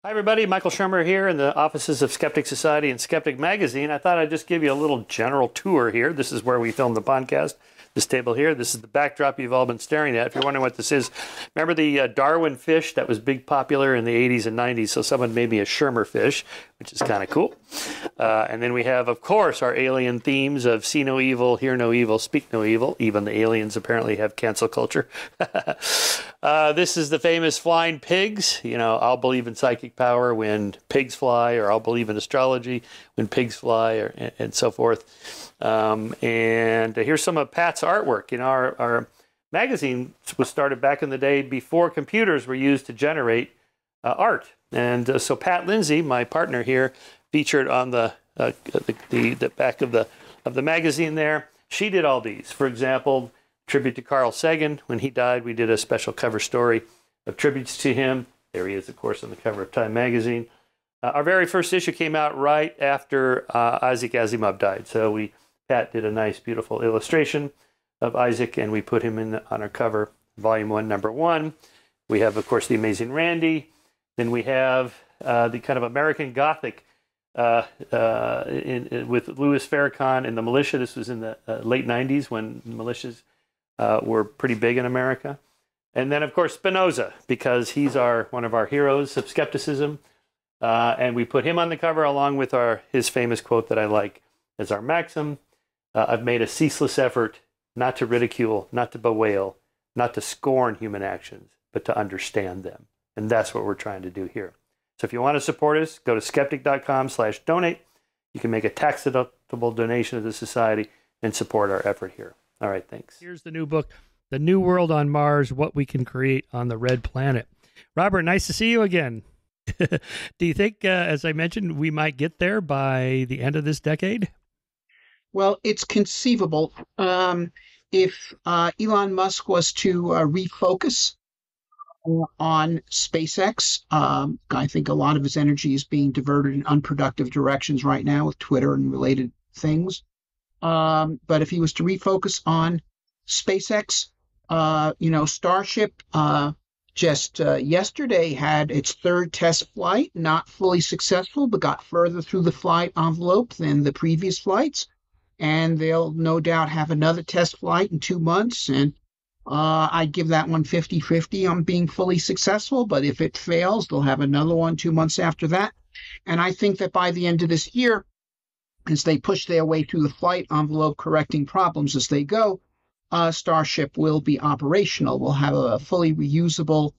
Hi, everybody. Michael Shermer here in the offices of Skeptic Society and Skeptic Magazine. I thought I'd just give you a little general tour here. This is where we film the podcast. This table here, this is the backdrop you've all been staring at. If you're wondering what this is, remember the Darwin fish that was big popular in the 80s and 90s? So someone made me a Shermer fish, which is kind of cool. And then we have, of course, our alien themes of see no evil, hear no evil, speak no evil. Even the aliens apparently have cancel culture. This is the famous flying pigs. You know, I'll believe in psychic power when pigs fly, or I'll believe in astrology when pigs fly, and so forth. And here's some of Pat's artwork. You know, our magazine was started back in the day before computers were used to generate art. And so Pat Lindsay, my partner here, featured on the back of the magazine there. She did all these. For example, tribute to Carl Sagan. When he died, we did a special cover story of tributes to him. There he is, of course, on the cover of Time magazine. Our very first issue came out right after Isaac Asimov died. So Pat did a nice, beautiful illustration of Isaac, and we put him on our cover, Volume 1, Number 1. We have, of course, the Amazing Randy. Then we have the kind of American Gothic with Louis Farrakhan and the militia. This was in the late 90s when militias were pretty big in America. And then, of course, Spinoza, because he's one of our heroes of skepticism. And we put him on the cover along with his famous quote that I like as our maxim. I've made a ceaseless effort not to ridicule, not to bewail, not to scorn human actions, but to understand them. And that's what we're trying to do here. So if you want to support us, go to skeptic.com/donate. You can make a tax-deductible donation to the society and support our effort here. All right, thanks. Here's the new book, The New World on Mars, What We Can Create on the Red Planet. Robert, nice to see you again. Do you think, as I mentioned, we might get there by the end of this decade? Well, it's conceivable. If Elon Musk was to refocus on SpaceX, I think a lot of his energy is being diverted in unproductive directions right now with Twitter and related things. But if he was to refocus on SpaceX, Starship just yesterday had its third test flight, not fully successful, but got further through the flight envelope than the previous flights. And they'll no doubt have another test flight in 2 months. And I'd give that one 50-50 on being fully successful. But if it fails, they'll have another one 2 months after that. And I think that by the end of this year, as they push their way through the flight envelope, correcting problems as they go, Starship will be operational. We'll have a fully reusable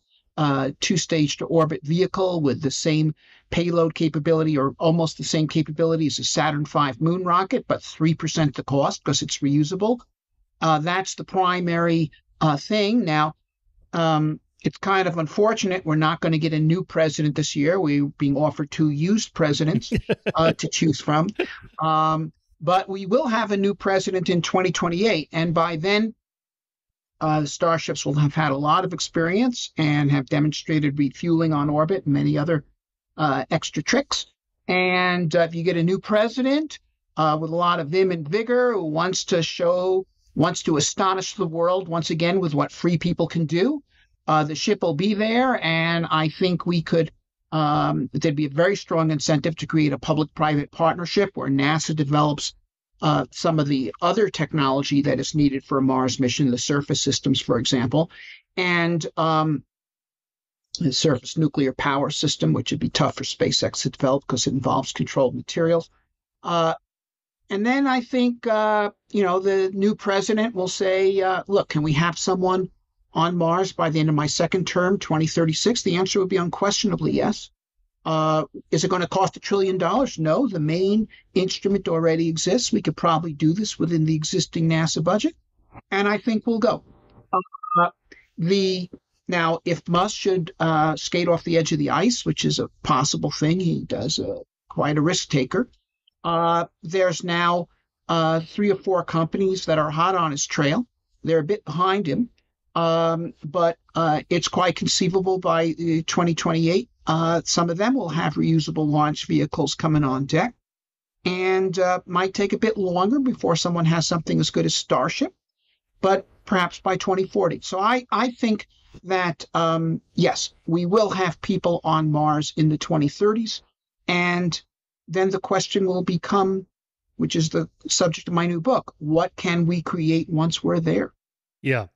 two-stage to orbit vehicle with the same payload capability, or almost the same capability as a Saturn V moon rocket, but 3% the cost because it's reusable. That's the primary thing. Now, it's kind of unfortunate we're not going to get a new president this year. We're being offered 2 used presidents to choose from. But we will have a new president in 2028. And by then, the Starships will have had a lot of experience and have demonstrated refueling on orbit and many other extra tricks. And if you get a new president with a lot of vim and vigor, who wants to astonish the world once again with what free people can do, the ship will be there. And I think there'd be a very strong incentive to create a public-private partnership where NASA develops some of the other technology that is needed for a Mars mission, the surface systems, for example, and the surface nuclear power system, which would be tough for SpaceX to develop because it involves controlled materials. And then I think, the new president will say, look, can we have someone on Mars by the end of my second term, 2036? The answer would be unquestionably yes. Is it going to cost $1 trillion? No, the main instrument already exists. We could probably do this within the existing NASA budget, and I think we'll go. Now, if Musk should skate off the edge of the ice, which is a possible thing, he does quite a risk taker. There's now 3 or 4 companies that are hot on his trail. They're a bit behind him. But it's quite conceivable by 2028. Some of them will have reusable launch vehicles coming on deck, and might take a bit longer before someone has something as good as Starship, but perhaps by 2040. So I think that, yes, we will have people on Mars in the 2030s. And then the question will become, which is the subject of my new book, what can we create once we're there? Yeah.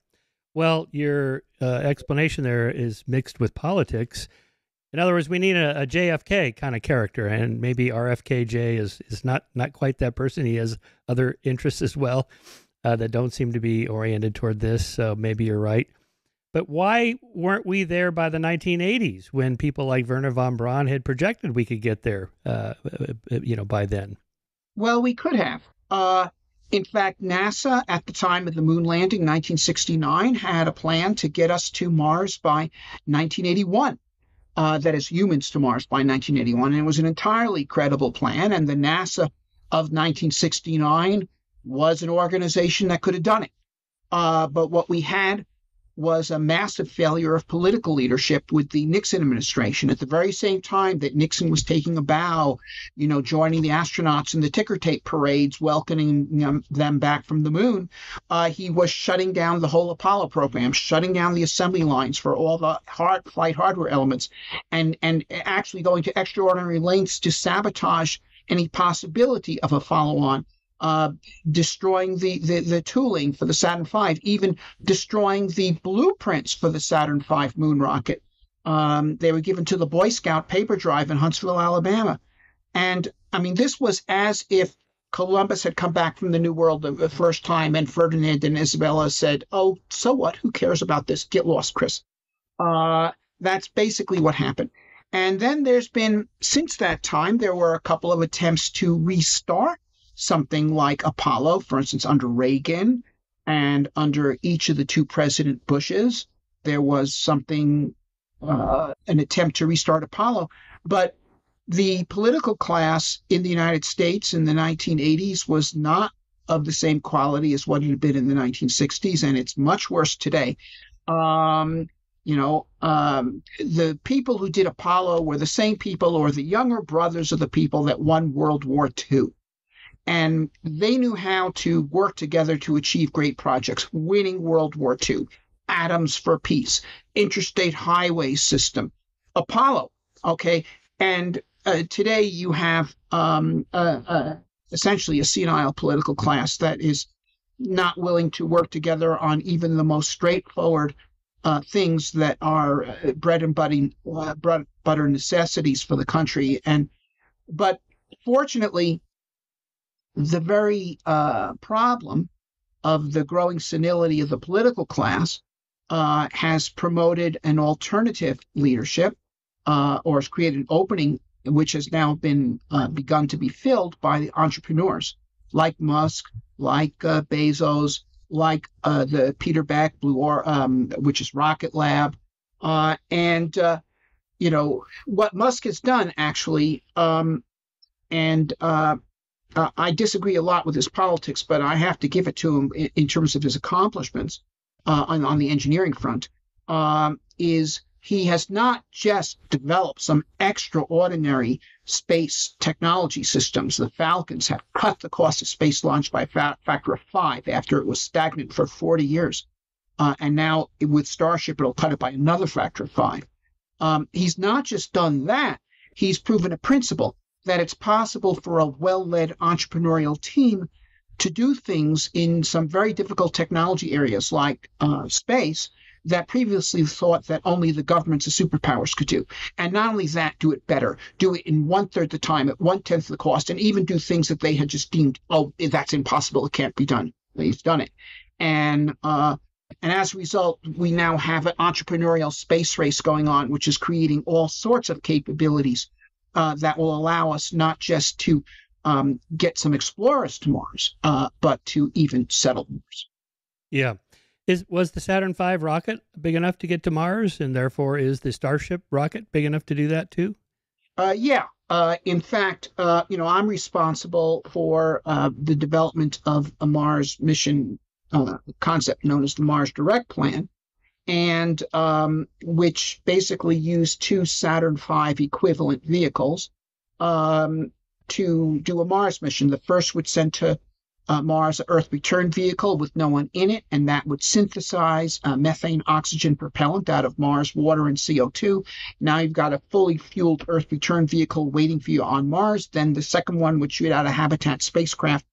Well, your explanation there is mixed with politics. In other words, we need a JFK kind of character, and maybe RFKJ is not quite that person. He has other interests as well that don't seem to be oriented toward this, so maybe you're right. But why weren't we there by the 1980s when people like Wernher von Braun had projected we could get there, by then? Well, we could have. In fact, NASA at the time of the moon landing, 1969, had a plan to get us to Mars by 1981. That is, humans to Mars by 1981. And it was an entirely credible plan. And the NASA of 1969 was an organization that could have done it. But what we had was a massive failure of political leadership with the Nixon administration. At the very same time that Nixon was taking a bow, joining the astronauts in the ticker tape parades, welcoming them back from the moon, he was shutting down the whole Apollo program, shutting down the assembly lines for all the flight hardware elements, and actually going to extraordinary lengths to sabotage any possibility of a follow-on. Destroying the tooling for the Saturn V, even destroying the blueprints for the Saturn V moon rocket. They were given to the Boy Scout paper drive in Huntsville, Alabama. And I mean, this was as if Columbus had come back from the New World the first time, and Ferdinand and Isabella said, "Oh, so what? Who cares about this? Get lost, Chris." That's basically what happened. And then there's been, since that time, there were a couple of attempts to restart something like Apollo, for instance, under Reagan and under each of the two President Bushes. There was something, an attempt to restart Apollo. But the political class in the United States in the 1980s was not of the same quality as what it had been in the 1960s, and it's much worse today. The people who did Apollo were the same people or the younger brothers of the people that won World War II. And they knew how to work together to achieve great projects, winning World War II, atoms for peace, interstate highway system, Apollo. Okay. And today you have essentially a senile political class that is not willing to work together on even the most straightforward things that are bread and butter necessities for the country. But fortunately, the very problem of the growing senility of the political class has promoted an alternative leadership or has created an opening which has now been begun to be filled by the entrepreneurs like Musk, like Bezos, like the Peter Beck which is Rocket Lab. What Musk has done actually, I disagree a lot with his politics, but I have to give it to him in terms of his accomplishments on the engineering front, is he has not just developed some extraordinary space technology systems. The Falcons have cut the cost of space launch by a factor of 5 after it was stagnant for 40 years. And now with Starship, it'll cut it by another factor of 5. He's not just done that. He's proven a principle that it's possible for a well-led entrepreneurial team to do things in some very difficult technology areas like space that previously thought that only the governments of superpowers could do. And not only that, do it better, do it in 1/3 the time, at 1/10 the cost, and even do things that they had just deemed, oh, that's impossible, it can't be done. He's done it. And as a result, we now have an entrepreneurial space race going on, which is creating all sorts of capabilities that will allow us not just to get some explorers to Mars, but to even settle Mars. Yeah. Was the Saturn V rocket big enough to get to Mars, and therefore is the Starship rocket big enough to do that too? Yeah. In fact, I'm responsible for the development of a Mars mission concept known as the Mars Direct Plan, and which basically used 2 Saturn V equivalent vehicles to do a Mars mission. The first would send to Mars Earth return vehicle with no one in it, and that would synthesize methane oxygen propellant out of Mars water and CO2. Now you've got a fully fueled Earth return vehicle waiting for you on Mars. Then the second one would shoot out a habitat spacecraft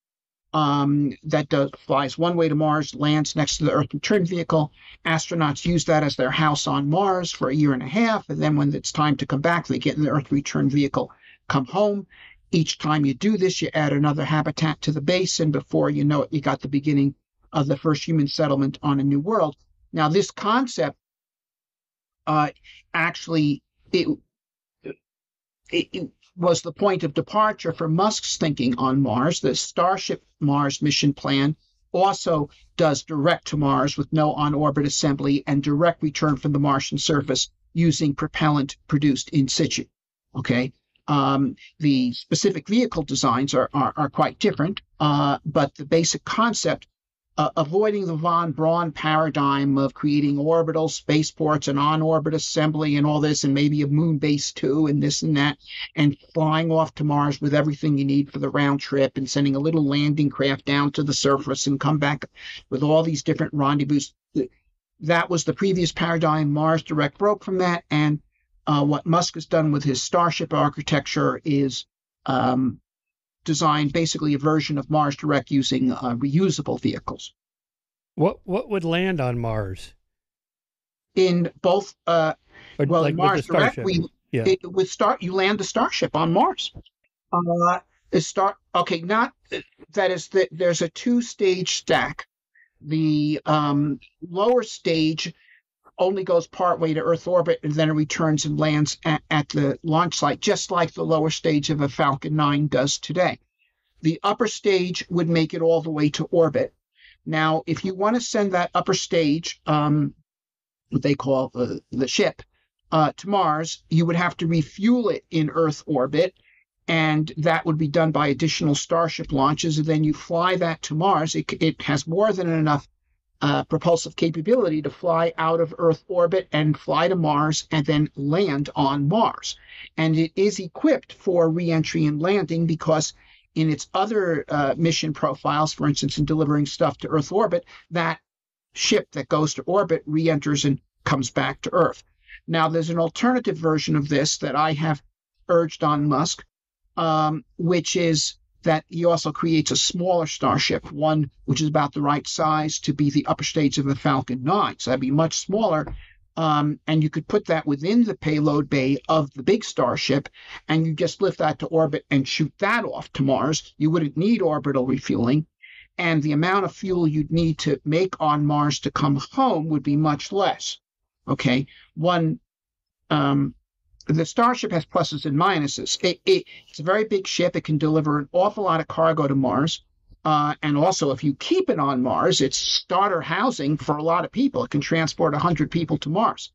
flies one way to Mars, lands next to the Earth return vehicle. Astronauts use that as their house on Mars for a year and a half, and then when it's time to come back, they get in the Earth return vehicle, come home. Each time you do this, you add another habitat to the base, and before you know it, you got the beginning of the first human settlement on a new world. Now, this concept actually it was the point of departure for Musk's thinking on Mars. The Starship Mars mission plan also does direct to Mars with no on-orbit assembly and direct return from the Martian surface using propellant produced in situ. Okay. The specific vehicle designs are quite different, but the basic concept, avoiding the von Braun paradigm of creating orbital spaceports and on-orbit assembly and all this, and maybe a moon base too, and this and that, and flying off to Mars with everything you need for the round trip, and sending a little landing craft down to the surface and come back with all these different rendezvous. That was the previous paradigm. Mars Direct broke from that, and what Musk has done with his Starship architecture is designed basically a version of Mars Direct using reusable vehicles. What would land on Mars? In both, like in Mars Direct, you land the Starship on Mars. There's a two-stage stack. The lower stage only goes partway to Earth orbit, and then it returns and lands at the launch site, just like the lower stage of a Falcon 9 does today. The upper stage would make it all the way to orbit. Now, if you want to send that upper stage, what they call the ship, to Mars, you would have to refuel it in Earth orbit, and that would be done by additional Starship launches, and then you fly that to Mars. It has more than enough propulsive capability to fly out of Earth orbit and fly to Mars and then land on Mars. And it is equipped for reentry and landing because in its other mission profiles, for instance, in delivering stuff to Earth orbit, that ship that goes to orbit reenters and comes back to Earth. Now, there's an alternative version of this that I have urged on Musk, which is that he also creates a smaller Starship, one which is about the right size to be the upper stage of the Falcon 9. So that'd be much smaller. And you could put that within the payload bay of the big Starship, and you just lift that to orbit and shoot that off to Mars. You wouldn't need orbital refueling, and the amount of fuel you'd need to make on Mars to come home would be much less. Okay, the Starship has pluses and minuses. It's a very big ship. It can deliver an awful lot of cargo to Mars. And also, if you keep it on Mars, it's starter housing for a lot of people. It can transport 100 people to Mars.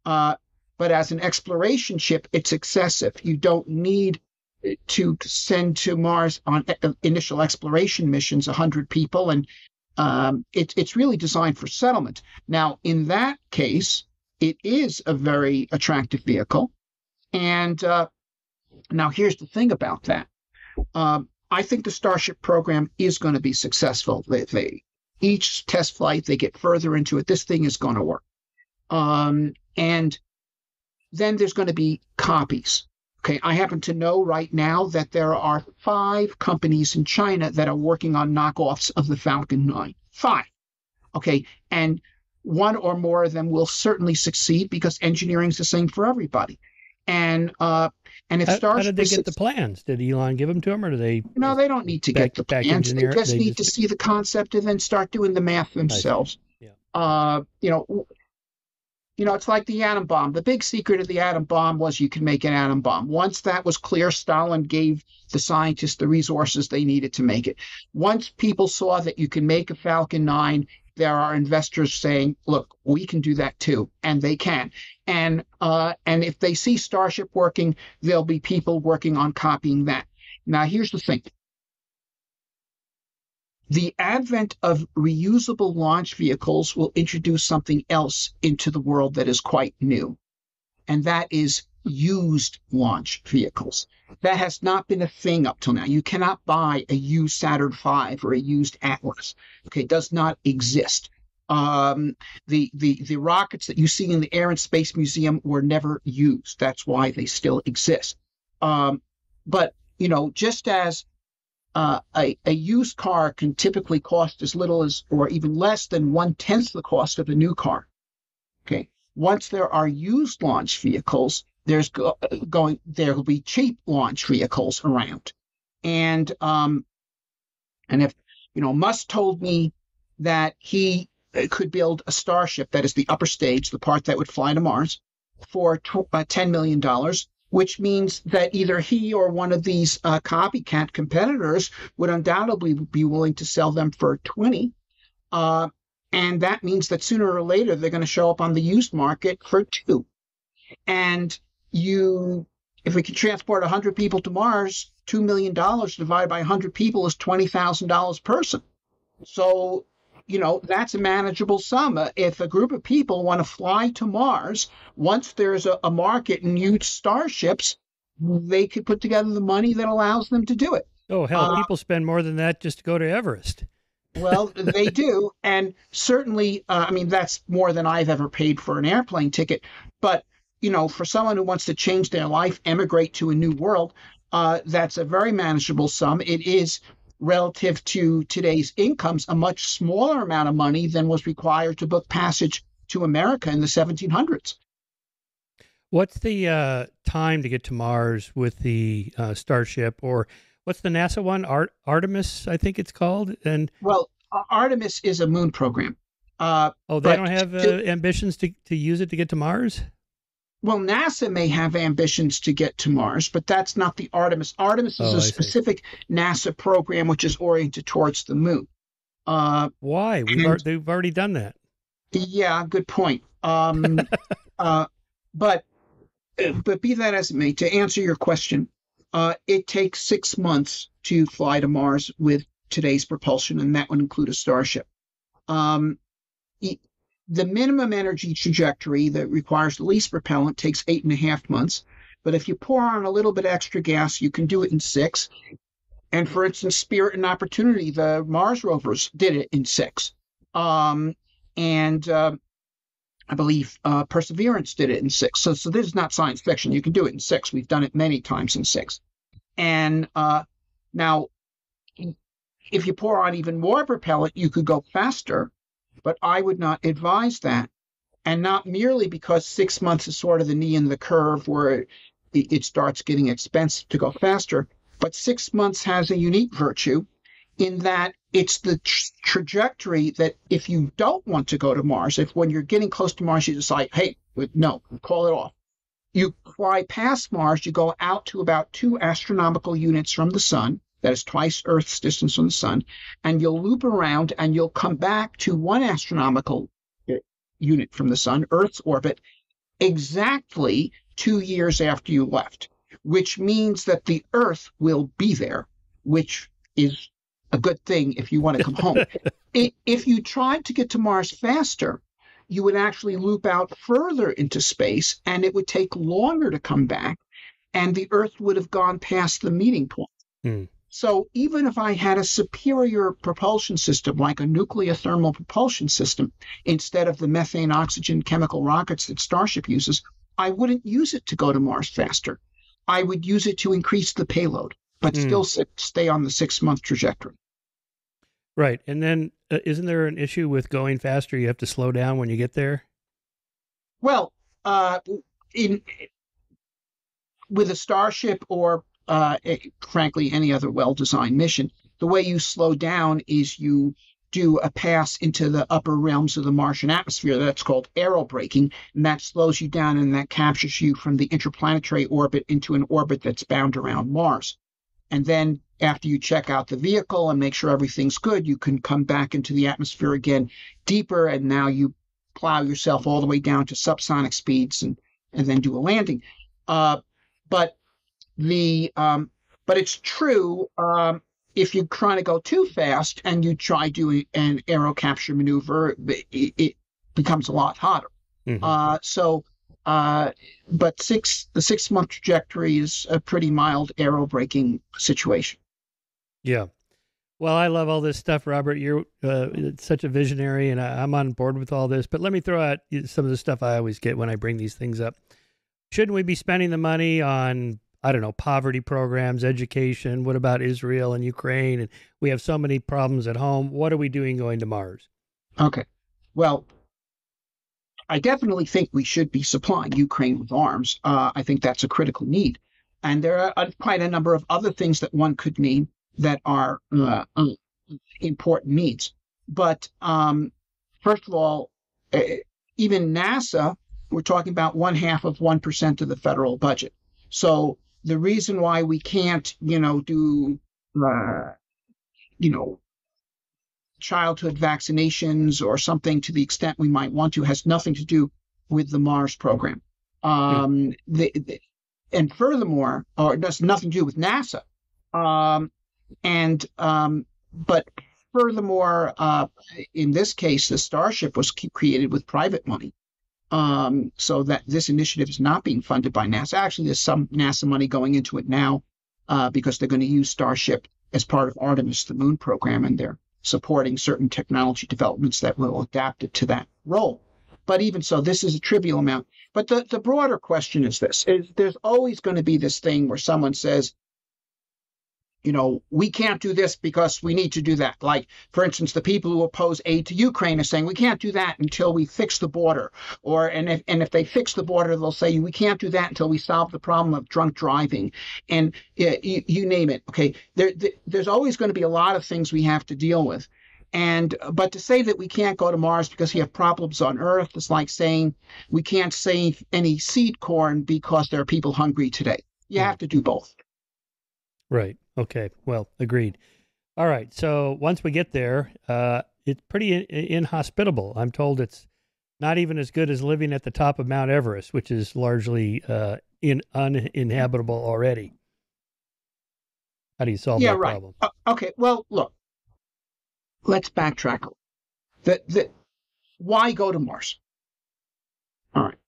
But as an exploration ship, it's excessive. You don't need to send to Mars on initial exploration missions 100 people. And it's really designed for settlement. Now, in that case, it is a very attractive vehicle. And now here's the thing about that. I think the Starship program is going to be successful. Each test flight, they get further into it. This thing is going to work. And then there's going to be copies. Okay, I happen to know right now that there are 5 companies in China that are working on knockoffs of the Falcon 9. 5. Okay, and one or more of them will certainly succeed because engineering is the same for everybody. And if how did they get the plans? Did Elon give them to them, or do they? No, they don't need to get the plans. They just need to see the concept and then start doing the math themselves. Yeah. It's like the atom bomb. The big secret of the atom bomb was you can make an atom bomb. Once that was clear, Stalin gave the scientists the resources they needed to make it. Once people saw that you can make a Falcon 9, there are investors saying, look, we can do that too, and they can. And if they see Starship working, there'll be people working on copying that. Now, here's the thing. The advent of reusable launch vehicles will introduce something else into the world that is quite new, and that is used launch vehicles. That has not been a thing up till now. You cannot buy a used Saturn V or a used Atlas. Okay, it does not exist. The rockets that you see in the Air and Space Museum were never used. That's why they still exist. But just as a used car can typically cost as little as, or even less than 1/10 the cost of a new car. Okay. Once there are used launch vehicles, there will be cheap launch vehicles around. And if Musk told me that he could build a Starship, that is the upper stage, the part that would fly to Mars, for $10 million, which means that either he or one of these copycat competitors would undoubtedly be willing to sell them for 20. And that means that sooner or later they're going to show up on the used market for 2. And if we can transport 100 people to Mars, $2 million divided by 100 people is $20,000 per person. So, that's a manageable sum. If a group of people want to fly to Mars, once there's a market in used starships, they could put together the money that allows them to do it. Oh, hell, people spend more than that just to go to Everest. Well, they do. And certainly, that's more than I've ever paid for an airplane ticket. But, for someone who wants to change their life, emigrate to a new world, that's a very manageable sum. It is, relative to today's incomes, a much smaller amount of money than was required to book passage to America in the 1700s. What's the time to get to Mars with the Starship, or what's the NASA one? Artemis, I think it's called. And Artemis is a moon program. They don't have ambitions to use it to get to Mars? Well, NASA may have ambitions to get to Mars, but that's not the Artemis. Artemis is a specific NASA program which is oriented towards the moon. Why? They've already done that. Yeah, good point. But be that as it may, to answer your question, it takes 6 months to fly to Mars with today's propulsion, and that would include a Starship. The minimum energy trajectory that requires the least propellant takes 8.5 months. But if you pour on a little bit extra gas, you can do it in 6. And for instance, Spirit and Opportunity, the Mars rovers, did it in 6. I believe Perseverance did it in 6. So this is not science fiction. You can do it in 6. We've done it many times in 6. And now, if you pour on even more propellant, you could go faster. But I would not advise that, and not merely because 6 months is sort of the knee in the curve where it starts getting expensive to go faster, but 6 months has a unique virtue in that it's the trajectory that if you don't want to go to Mars, if when you're getting close to Mars, you decide, hey, no, call it off. You fly past Mars, you go out to about 2 astronomical units from the sun. That is twice Earth's distance from the sun, and you'll loop around and you'll come back to 1 astronomical unit from the sun, Earth's orbit, exactly 2 years after you left, which means that the Earth will be there, which is a good thing if you want to come home. If you tried to get to Mars faster, you would actually loop out further into space, and it would take longer to come back, and the Earth would have gone past the meeting point. So even if I had a superior propulsion system, like a nuclear thermal propulsion system, instead of the methane oxygen chemical rockets that Starship uses, I wouldn't use it to go to Mars faster. I would use it to increase the payload, but still stay on the 6-month trajectory. Right. And then isn't there an issue with going faster? You have to slow down when you get there? Well, with a Starship or frankly, any other well-designed mission, the way you slow down is you do a pass into the upper realms of the Martian atmosphere. That's called aerobraking, and that slows you down and that captures you from the interplanetary orbit into an orbit that's bound around Mars. And then after you check out the vehicle and make sure everything's good, you can come back into the atmosphere again deeper, and now you plow yourself all the way down to subsonic speeds and then do a landing. But it's true, if you're trying to go too fast and you try doing an aero capture maneuver, it becomes a lot hotter. So But the 6 month trajectory is a pretty mild arrow breaking situation. Yeah. Well, I love all this stuff, Robert. You're such a visionary, and I'm on board with all this. But let me throw out some of the stuff I always get when I bring these things up. Shouldn't we be spending the money on, I don't know, poverty programs, education? What about Israel and Ukraine? And we have so many problems at home. What are we doing going to Mars? Okay. Well, I definitely think we should be supplying Ukraine with arms. I think that's a critical need. And there are quite a number of other things that one could name that are important needs. But first of all, even NASA, we're talking about 0.5% of the federal budget. So the reason why we can't, do, childhood vaccinations or something to the extent we might want to has nothing to do with the Mars program. And furthermore, or it has nothing to do with NASA. But furthermore, in this case, the Starship was created with private money. So that this initiative is not being funded by NASA. Actually, there's some NASA money going into it now because they're going to use Starship as part of Artemis, the moon program, and they're supporting certain technology developments that will adapt it to that role. But even so, this is a trivial amount. But the broader question is this, there's always going to be this thing where someone says, we can't do this because we need to do that. Like, for instance, the people who oppose aid to Ukraine are saying we can't do that until we fix the border. And if they fix the border, they'll say we can't do that until we solve the problem of drunk driving. And you name it. Okay, there's always going to be a lot of things we have to deal with. But to say that we can't go to Mars because we have problems on Earth is like saying we can't save any seed corn because there are people hungry today. You have to do both. Right. Okay. Well, agreed. All right. So once we get there, it's pretty inhospitable. I'm told it's not even as good as living at the top of Mount Everest, which is largely uninhabitable already. How do you solve that problem? Okay. Well, look, let's backtrack. Why go to Mars? All right.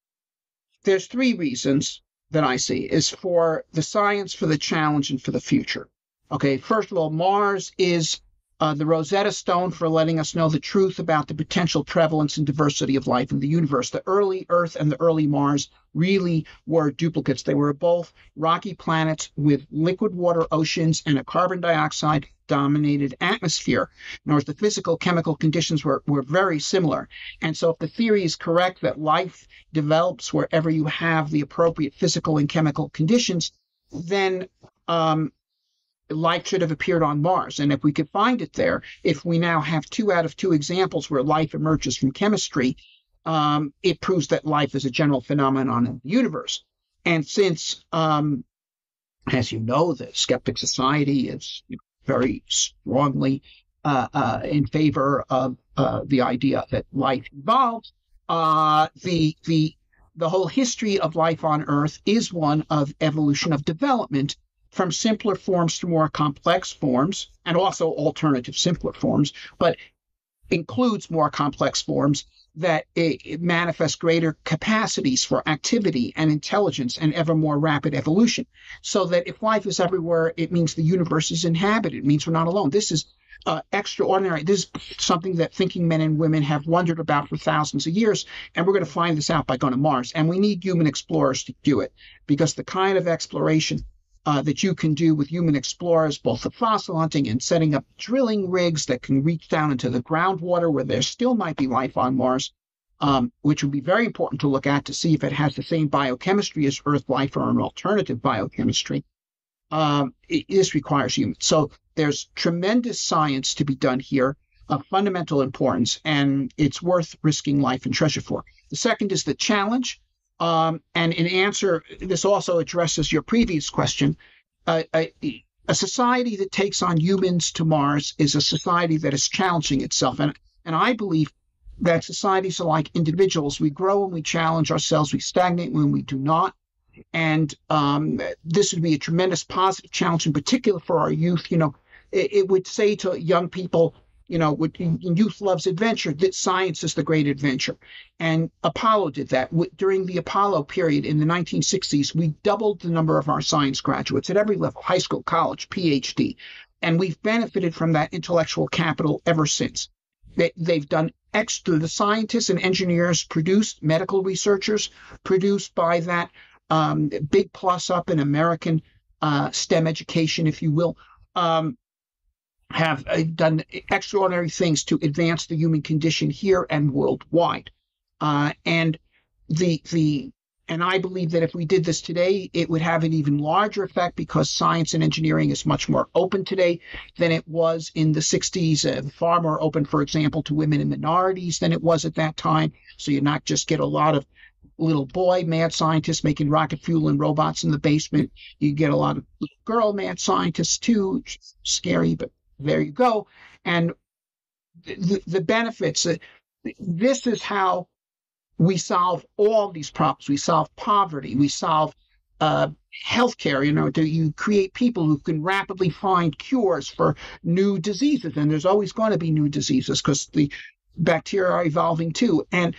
There's 3 reasons that I see is for the science, for the challenge, and for the future. Okay, first of all, Mars is the Rosetta Stone for letting us know the truth about the potential prevalence and diversity of life in the universe. The early Earth and the early Mars really were duplicates. They were both rocky planets with liquid water oceans and a carbon dioxide dominated atmosphere. In other words, the physical chemical conditions were very similar. And so if the theory is correct that life develops wherever you have the appropriate physical and chemical conditions, then life should have appeared on Mars. And if we could find it there, if we now have 2 out of 2 examples where life emerges from chemistry, it proves that life is a general phenomenon in the universe. And since, as you know, the Skeptic Society is very strongly in favor of the idea that life evolves, the whole history of life on Earth is one of evolution of development from simpler forms to more complex forms, and also alternative simpler forms, but includes more complex forms that it manifest greater capacities for activity and intelligence and ever more rapid evolution. So that if life is everywhere, it means the universe is inhabited. It means we're not alone. This is extraordinary. This is something that thinking men and women have wondered about for thousands of years, and we're going to find this out by going to Mars. And we need human explorers to do it, because the kind of exploration that you can do with human explorers, both the fossil hunting and setting up drilling rigs that can reach down into the groundwater where there still might be life on Mars, which would be very important to look at to see if it has the same biochemistry as Earth life or an alternative biochemistry. This requires humans. So there's tremendous science to be done here of fundamental importance, and it's worth risking life and treasure for. The second is the challenge. And in answer, this also addresses your previous question. A society that takes on humans to Mars is a society that is challenging itself. And I believe that societies are like individuals. We grow when we challenge ourselves. We stagnate when we do not. And this would be a tremendous positive challenge, in particular for our youth. It would say to young people, youth loves adventure, that science is the great adventure. And Apollo did that. During the Apollo period in the 1960s, we doubled the number of our science graduates at every level, high school, college, PhD. And we've benefited from that intellectual capital ever since. They've done extra, the scientists and engineers produced, medical researchers produced by that big plus up in American STEM education, if you will, have done extraordinary things to advance the human condition here and worldwide. And I believe that if we did this today, it would have an even larger effect because science and engineering is much more open today than it was in the 60s, far more open, for example, to women and minorities than it was at that time. So you not just get a lot of little boy mad scientists making rocket fuel and robots in the basement. You get a lot of little girl mad scientists too, which is scary, but there you go. And the benefits, this is how we solve all these problems. We solve poverty. We solve healthcare. You create people who can rapidly find cures for new diseases. And there's always going to be new diseases because the bacteria are evolving too. And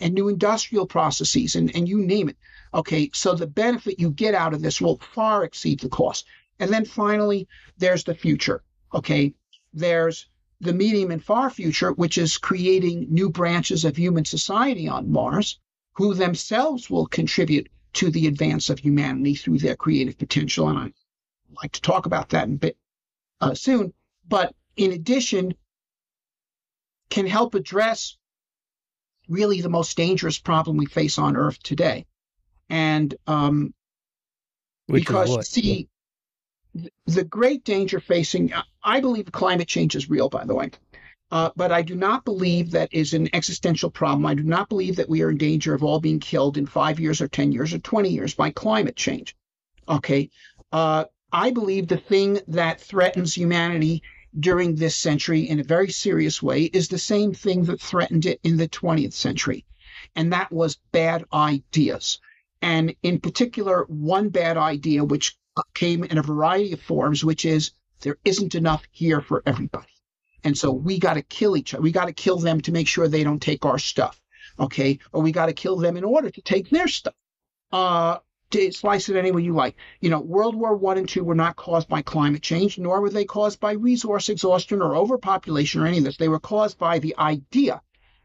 new industrial processes and you name it. Okay, so the benefit you get out of this will far exceed the cost. And then finally, there's the future. Okay, there's the medium and far future, which is creating new branches of human society on Mars, who themselves will contribute to the advance of humanity through their creative potential. And I'd like to talk about that in a bit soon. But in addition, can help address really the most dangerous problem we face on Earth today. And because, see, the great danger facing, I believe climate change is real, by the way, but I do not believe that is an existential problem. I do not believe that we are in danger of all being killed in 5 years or 10 years or 20 years by climate change. Okay. I believe the thing that threatens humanity during this century in a very serious way is the same thing that threatened it in the 20th century. And that was bad ideas. And in particular, one bad idea, which came in a variety of forms, which is there isn't enough here for everybody. And so we got to kill each other. We got to kill them to make sure they don't take our stuff. Okay. Or we got to kill them in order to take their stuff. To slice it any way you like. World War I and II were not caused by climate change, nor were they caused by resource exhaustion or overpopulation or any of this. They were caused by the idea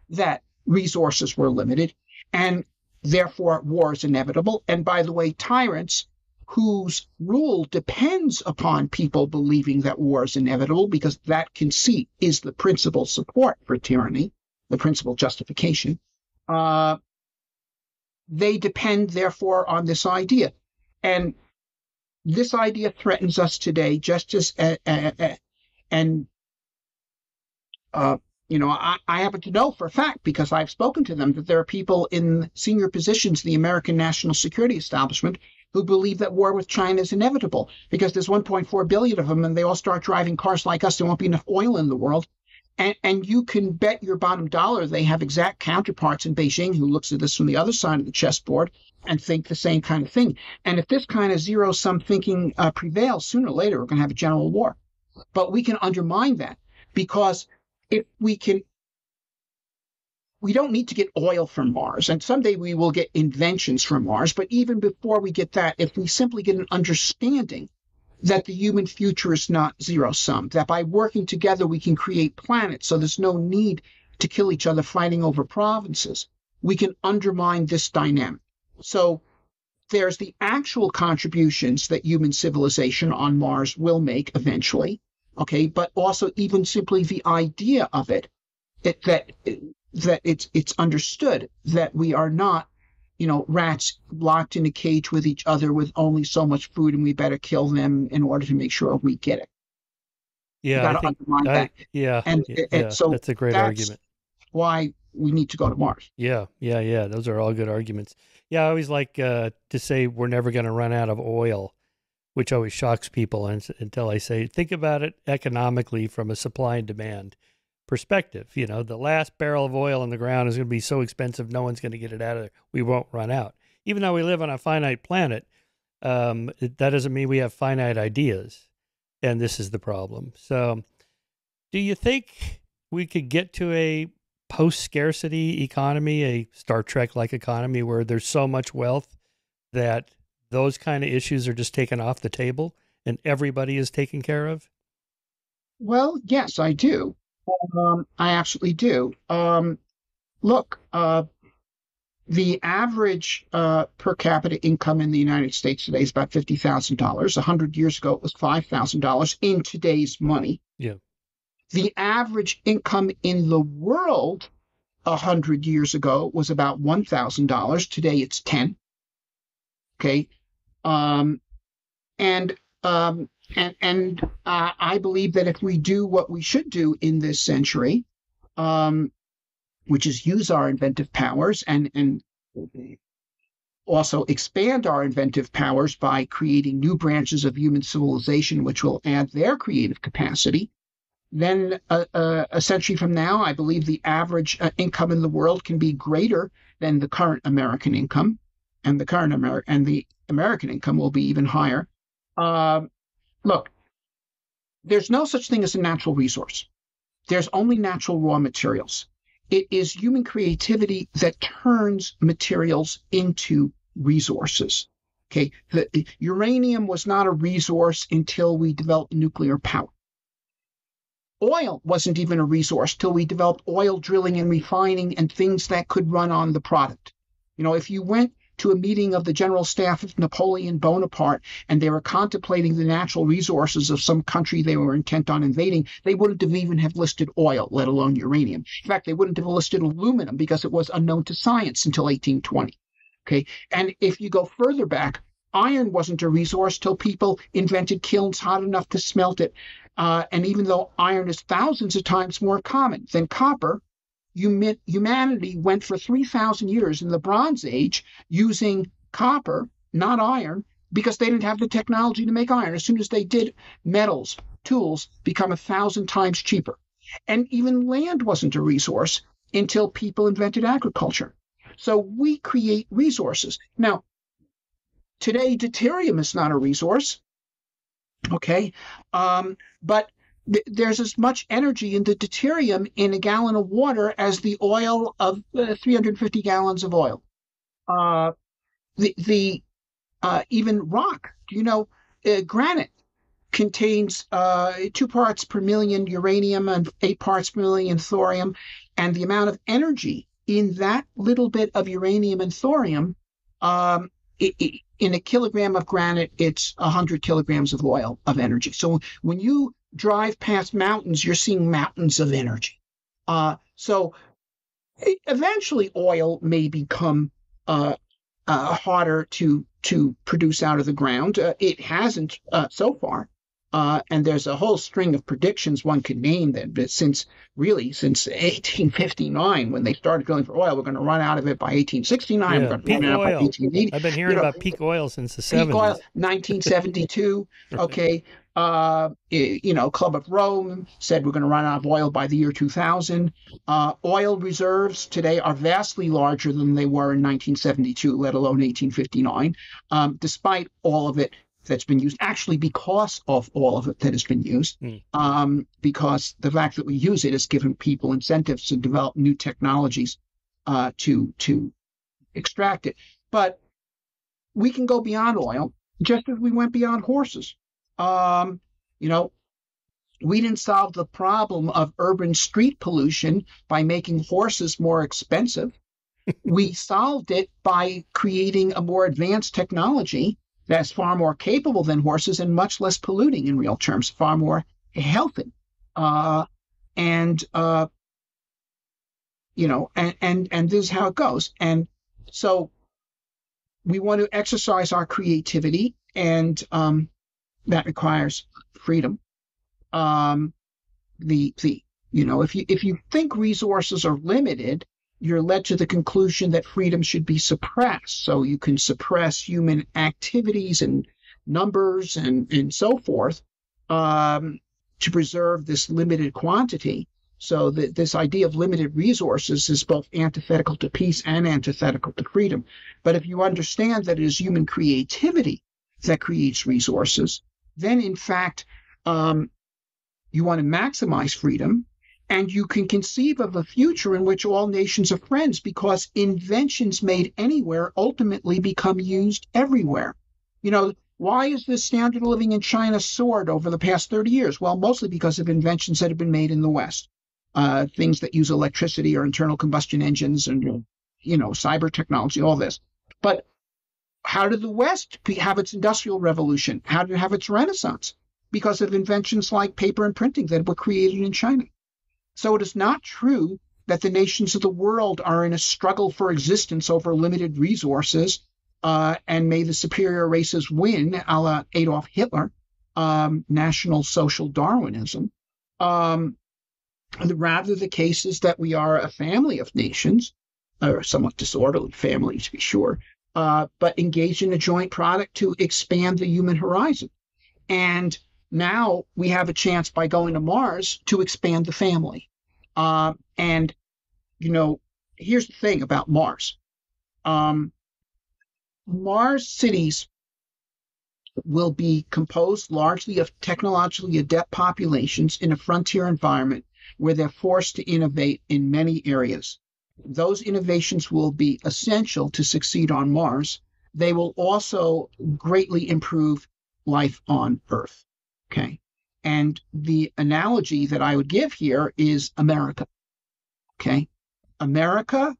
that resources were limited and therefore war is inevitable. And by the way, tyrants whose rule depends upon people believing that war is inevitable, because that conceit is the principal support for tyranny, the principal justification. They depend, therefore, on this idea. And this idea threatens us today just as, I happen to know for a fact, because I've spoken to them, that there are people in senior positions in the American national security establishment who believe that war with China is inevitable because there's 1.4 billion of them and they all start driving cars like us. There won't be enough oil in the world. And you can bet your bottom dollar they have exact counterparts in Beijing who looks at this from the other side of the chessboard and think the same kind of thing. And if this kind of zero-sum thinking prevails, sooner or later we're going to have a general war. But we can undermine that because if we don't need to get oil from Mars, and someday we will get inventions from Mars, but even before we get that, if we simply get an understanding that the human future is not zero-sum, that by working together we can create planets so there's no need to kill each other fighting over provinces, we can undermine this dynamic. So there's the actual contributions that human civilization on Mars will make eventually, okay, but also even simply the idea of it, that it's understood that we are not, rats locked in a cage with each other with only so much food, and we better kill them in order to make sure we get it. Yeah, I think so that's a great argument. Why we need to go to Mars. Yeah. Those are all good arguments. Yeah, I always like to say we're never going to run out of oil, which always shocks people until I say, think about it economically from a supply and demand perspective. The last barrel of oil in the ground is going to be so expensive, no one's going to get it out of there. We won't run out. Even though we live on a finite planet, that doesn't mean we have finite ideas. and this is the problem. So do you think we could get to a post-scarcity economy, a Star Trek-like economy where there's so much wealth that those kind of issues are just taken off the table and everybody is taken care of? Well, yes, I do. I absolutely do. Look, the average per capita income in the United States today is about $50,000. 100 years ago, it was $5,000 in today's money. Yeah. The average income in the world 100 years ago was about $1,000. Today, it's 10. Okay. Um, and I believe that if we do what we should do in this century, which is use our inventive powers and also expand our inventive powers by creating new branches of human civilization, which will add their creative capacity, then a century from now, I believe the average income in the world can be greater than the current American income, and the American income will be even higher. Look, there's no such thing as a natural resource. There's only natural raw materials. It is human creativity that turns materials into resources. Okay, the uranium was not a resource until we developed nuclear power. Oil wasn't even a resource till we developed oil drilling and refining and things that could run on the product. You know, if you went to a meeting of the general staff of Napoleon Bonaparte and they were contemplating the natural resources of some country they were intent on invading, they wouldn't have even have listed oil, let alone uranium. In fact, they wouldn't have listed aluminum because it was unknown to science until 1820. Okay, and if you go further back, iron wasn't a resource till people invented kilns hot enough to smelt it. And even though iron is thousands of times more common than copper, humanity went for 3,000 years in the Bronze Age using copper, not iron, because they didn't have the technology to make iron. As soon as they did, metals, tools become 1,000 times cheaper. And even land wasn't a resource until people invented agriculture. So we create resources. Now, today, deuterium is not a resource. Okay. But there's as much energy in the deuterium in a gallon of water as the oil of 350 gallons of oil. Even rock, granite contains 2 parts per million uranium and 8 parts per million thorium, and the amount of energy in that little bit of uranium and thorium, in a kilogram of granite, it's 100 kilograms of oil of energy. So when you drive past mountains, you're seeing mountains of energy. So eventually oil may become harder to produce out of the ground. It hasn't so far. And there's a whole string of predictions one could name that since 1859, when they started drilling for oil, we're going to run out of it by 1869. Yeah, we're going to peak run out by oil. 1880. I've been hearing about peak oil since the Peak 70s. oil, 1972. Okay. Club of Rome said we're going to run out of oil by the year 2000. Oil reserves today are vastly larger than they were in 1972, let alone 1859, despite all of it that's been used, actually because of all of it that has been used, because the fact that we use it has given people incentives to develop new technologies to extract it. But we can go beyond oil, just as we went beyond horses. We didn't solve the problem of urban street pollution by making horses more expensive. We solved it by creating a more advanced technology that's far more capable than horses and much less polluting in real terms, far more healthy. And this is how it goes. And so we want to exercise our creativity, and that requires freedom. If you think resources are limited, you're led to the conclusion that freedom should be suppressed. So you can suppress human activities and numbers and so forth to preserve this limited quantity. So this idea of limited resources is both antithetical to peace and antithetical to freedom. But if you understand that it is human creativity that creates resources, then in fact, you want to maximize freedom, and you can conceive of a future in which all nations are friends because inventions made anywhere ultimately become used everywhere. Why is the standard of living in China soared over the past 30 years? Well, mostly because of inventions that have been made in the West. Things that use electricity or internal combustion engines and, cyber technology, all this. But how did the West have its industrial revolution? How did it have its renaissance? Because of inventions like paper and printing that were created in China. So it is not true that the nations of the world are in a struggle for existence over limited resources, and may the superior races win, a la Adolf Hitler, National Social Darwinism. Rather, the case is that we are a family of nations, or somewhat disorderly family to be sure, but engaged in a joint product to expand the human horizon. And now we have a chance by going to Mars to expand the family. And here's the thing about Mars. Mars cities will be composed largely of technologically adept populations in a frontier environment where they're forced to innovate in many areas. Those innovations will be essential to succeed on Mars. They will also greatly improve life on Earth. Okay. And the analogy that I would give here is America. Okay. America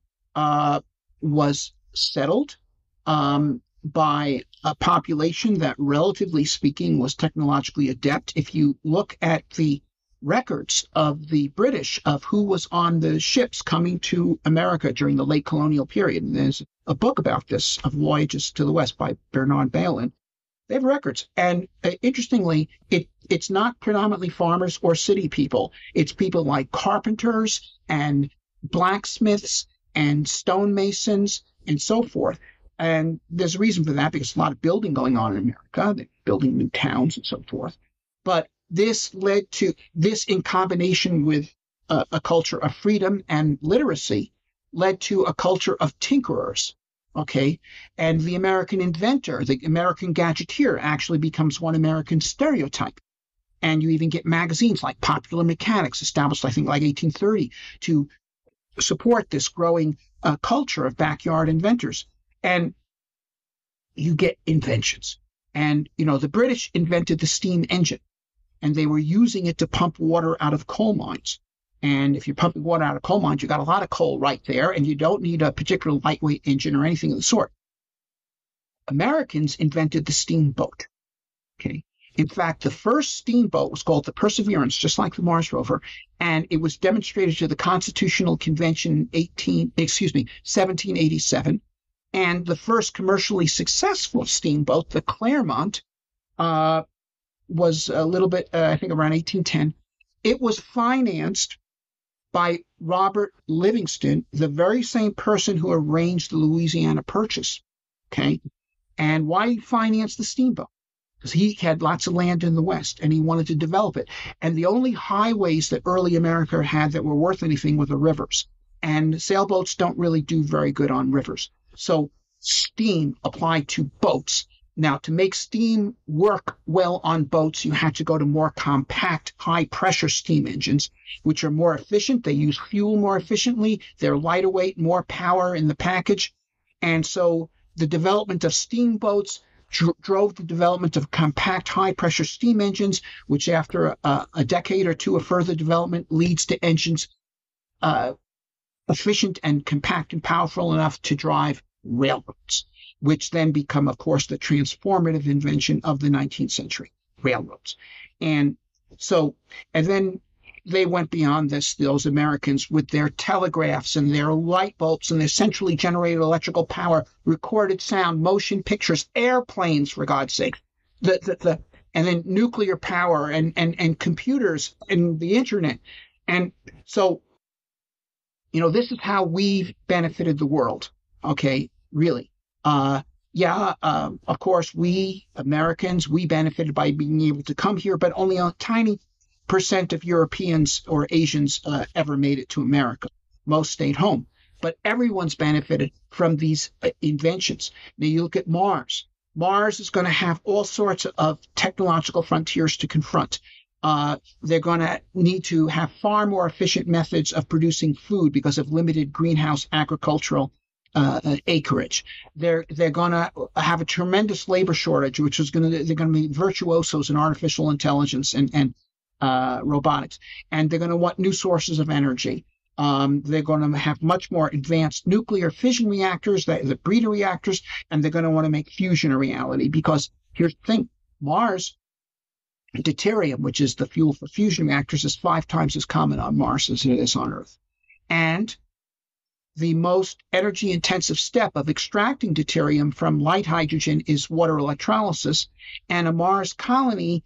was settled by a population that, relatively speaking, was technologically adept. If you look at the records of the British of who was on the ships coming to America during the late colonial period, and there's a book about this, of Voyages to the West by Bernard Bailyn. They have records. And interestingly, it's not predominantly farmers or city people. It's people like carpenters and blacksmiths and stonemasons and so forth. And there's a reason for that, because a lot of building going on in America. They're building new towns and so forth. But this led to this, in combination with a culture of freedom and literacy, led to a culture of tinkerers. Okay. And the American inventor, the American gadgeteer, actually becomes one American stereotype. And you even get magazines like Popular Mechanics, established, I think, like 1830, to support this growing culture of backyard inventors. And you get inventions. And, the British invented the steam engine, and they were using it to pump water out of coal mines. And if you're pumping water out of coal mines, you got a lot of coal right there, and you don't need a particular lightweight engine or anything of the sort. Americans invented the steamboat. Okay. In fact, the first steamboat was called the Perseverance, just like the Mars rover, and it was demonstrated to the Constitutional Convention in 1787. And the first commercially successful steamboat, the Claremont, was a little bit, I think, around 1810. It was financed by Robert Livingston, the very same person who arranged the Louisiana Purchase. Okay. And why he financed the steamboat? Because he had lots of land in the West and he wanted to develop it. And the only highways that early America had that were worth anything were the rivers. And sailboats don't really do very good on rivers. So steam applied to boats. Now, to make steam work well on boats, you had to go to more compact, high-pressure steam engines, which are more efficient. They use fuel more efficiently. They're lighter weight, more power in the package. And so the development of steamboats drove the development of compact, high-pressure steam engines, which after a decade or two of further development leads to engines efficient and compact and powerful enough to drive railroads, which then become, of course, the transformative invention of the 19th century, railroads. And then they went beyond this, those Americans, with their telegraphs and their light bulbs and their centrally generated electrical power, recorded sound, motion pictures, airplanes, for God's sake, and then nuclear power and computers and the internet. And so, this is how we've benefited the world. Okay, really. Of course, we Americans, we benefited by being able to come here, but only a tiny percent of Europeans or Asians ever made it to America. Most stayed home. But everyone's benefited from these inventions. Now you look at Mars. Mars is going to have all sorts of technological frontiers to confront. They're going to need to have far more efficient methods of producing food because of limited greenhouse agricultural acreage. They're going to have a tremendous labor shortage, which is they're going to be virtuosos in artificial intelligence and robotics, and they're going to want new sources of energy. They're going to have much more advanced nuclear fission reactors, the breeder reactors, and they're going to want to make fusion a reality because here's the thing: Mars, deuterium, which is the fuel for fusion reactors, is 5 times as common on Mars as it is on Earth. And the most energy intensive step of extracting deuterium from light hydrogen is water electrolysis. And a Mars colony,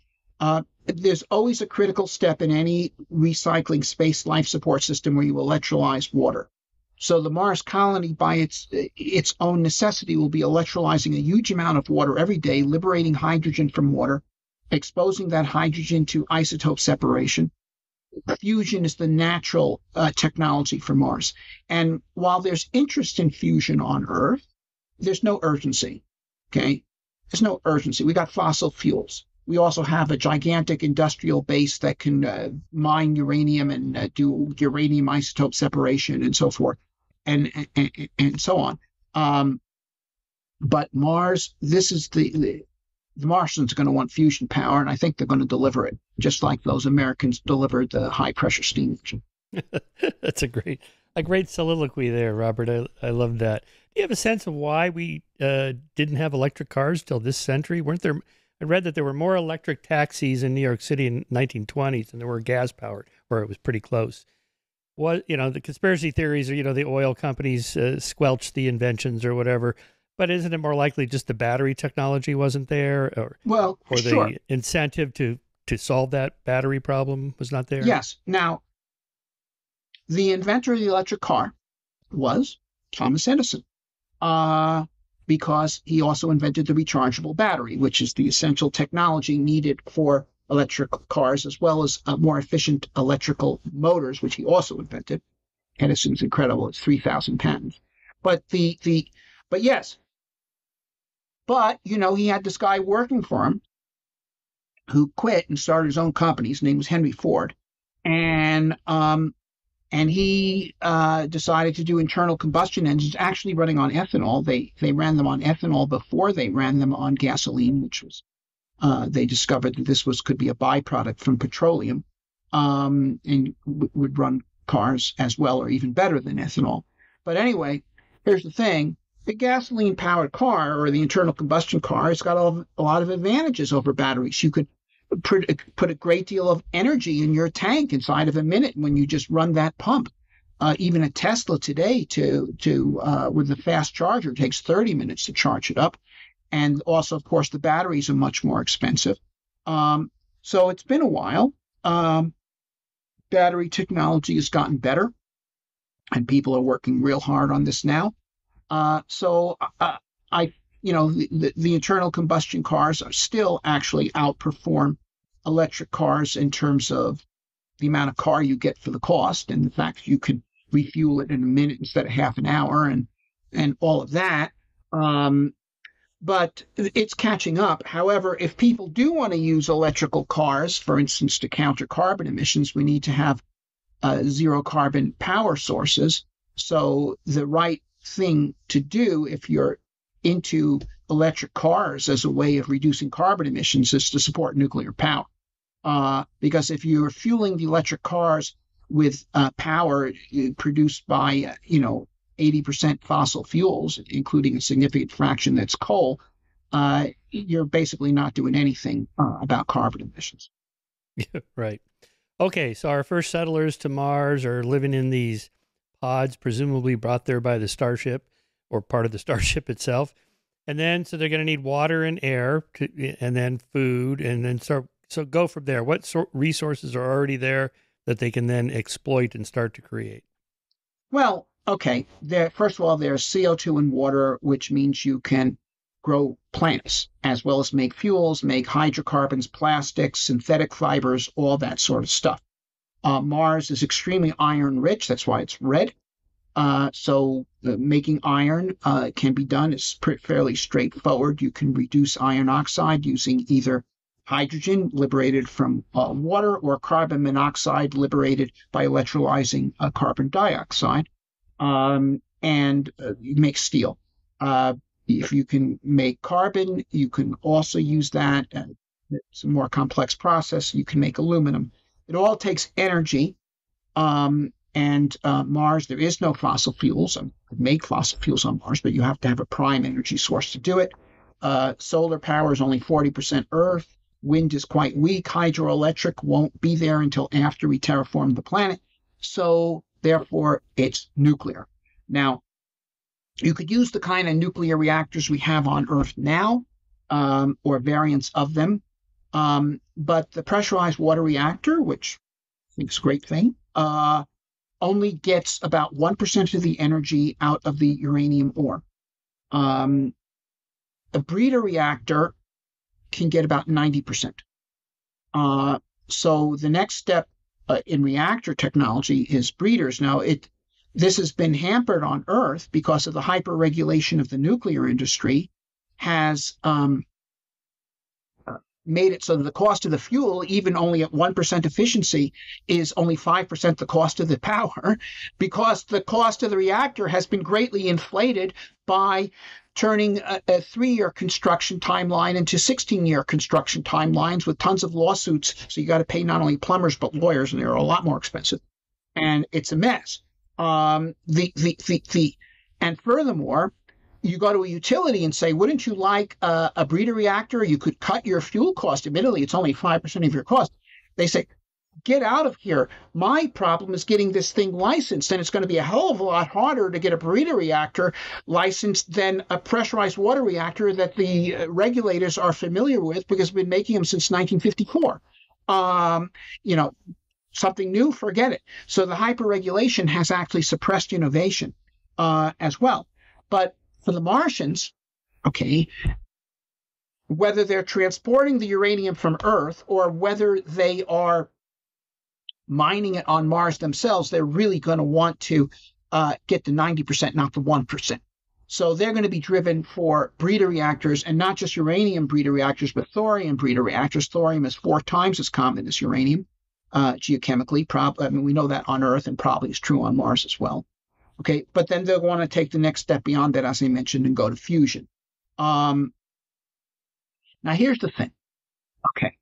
there's always a critical step in any recycling space life support system where you electrolyze water. So the Mars colony, by its own necessity, will be electrolyzing a huge amount of water every day, liberating hydrogen from water, exposing that hydrogen to isotope separation. Fusion is the natural technology for Mars. And while there's interest in fusion on Earth, there's no urgency. Okay? There's no urgency. We got fossil fuels. We also have a gigantic industrial base that can mine uranium and do uranium isotope separation and so forth, and so on. But Mars, this is the Martians are going to want fusion power, and I think they're going to deliver it, just like those Americans delivered the high-pressure steam engine. That's a great soliloquy there, Robert. I love that. Do you have a sense of why we didn't have electric cars till this century? Weren't there? I read that there were more electric taxis in New York City in the 1920s than there were gas-powered, or it was pretty close. The conspiracy theories are, the oil companies squelched the inventions or whatever. But isn't it more likely just the battery technology wasn't there, or sure. The incentive to solve that battery problem was not there? Yes. Now, the inventor of the electric car was Thomas Edison, because he also invented the rechargeable battery, which is the essential technology needed for electric cars, as well as more efficient electrical motors, which he also invented. Edison's incredible; it's 3,000 patents. But yes. But, he had this guy working for him who quit and started his own company. His name was Henry Ford. And he decided to do internal combustion engines, actually running on ethanol. They ran them on ethanol before they ran them on gasoline, which was, they discovered that this could be a byproduct from petroleum, and would run cars as well or even better than ethanol. But anyway, here's the thing. The gasoline-powered car or the internal combustion car has got a lot of advantages over batteries. You could put a great deal of energy in your tank inside of a minute when you just run that pump. Even a Tesla today, with a fast charger, takes 30 minutes to charge it up. And also, of course, the batteries are much more expensive. So it's been a while. Battery technology has gotten better, and people are working real hard on this now. The internal combustion cars are still actually outperform electric cars in terms of the amount of car you get for the cost, and the fact that you can refuel it in a minute instead of half an hour, and all of that. But it's catching up. However, if people do want to use electrical cars, for instance, to counter carbon emissions, we need to have zero carbon power sources. So the right thing to do if you're into electric cars as a way of reducing carbon emissions is to support nuclear power. Because if you're fueling the electric cars with power produced by, 80% fossil fuels, including a significant fraction that's coal, you're basically not doing anything about carbon emissions. Yeah, right. Okay, so our first settlers to Mars are living in these pods, presumably brought there by the Starship or part of the Starship itself. And then, so they're going to need water and air, and then food, and then so go from there. What resources are already there that they can then exploit and start to create? Well, okay. First of all, there's CO2 and water, which means you can grow plants as well as make fuels, make hydrocarbons, plastics, synthetic fibers, all that sort of stuff. Mars is extremely iron rich. That's why it's red. So making iron can be done. It's fairly straightforward. You can reduce iron oxide using either hydrogen liberated from water, or carbon monoxide liberated by electrolyzing carbon dioxide. And you make steel. If you can make carbon, you can also use that. It's a more complex process. You can make aluminum. It all takes energy. And Mars, there is no fossil fuels. You could make fossil fuels on Mars, but you have to have a prime energy source to do it. Solar power is only 40% Earth. Wind is quite weak. Hydroelectric won't be there until after we terraform the planet. So therefore, it's nuclear. Now, you could use the kind of nuclear reactors we have on Earth now, or variants of them. But the pressurized water reactor, which I think is a great thing, only gets about 1% of the energy out of the uranium ore. A breeder reactor can get about 90%. So the next step in reactor technology is breeders. Now, this has been hampered on Earth because of the hyper-regulation of the nuclear industry has made it so that the cost of the fuel, even only at 1% efficiency, is only 5% the cost of the power, because the cost of the reactor has been greatly inflated by turning a 3-year construction timeline into 16-year construction timelines with tons of lawsuits. So you got to pay not only plumbers, but lawyers, and they're a lot more expensive. And it's a mess. And furthermore, you go to a utility and say, wouldn't you like a breeder reactor? You could cut your fuel cost. Admittedly, it's only 5% of your cost. They say, get out of here. My problem is getting this thing licensed, and it's going to be a hell of a lot harder to get a breeder reactor licensed than a pressurized water reactor that the regulators are familiar with because we've been making them since 1954. Something new, forget it. So the hyperregulation has actually suppressed innovation as well. But for the Martians, okay, whether they're transporting the uranium from Earth or whether they are mining it on Mars themselves, they're really going to want to get to 90%, not the 1%. So they're going to be driven for breeder reactors, and not just uranium breeder reactors, but thorium breeder reactors. Thorium is 4 times as common as uranium geochemically. We know that on Earth, and probably is true on Mars as well. Okay, but then they'll want to take the next step beyond that, as I mentioned, and go to fusion. Now, here's the thing. Okay.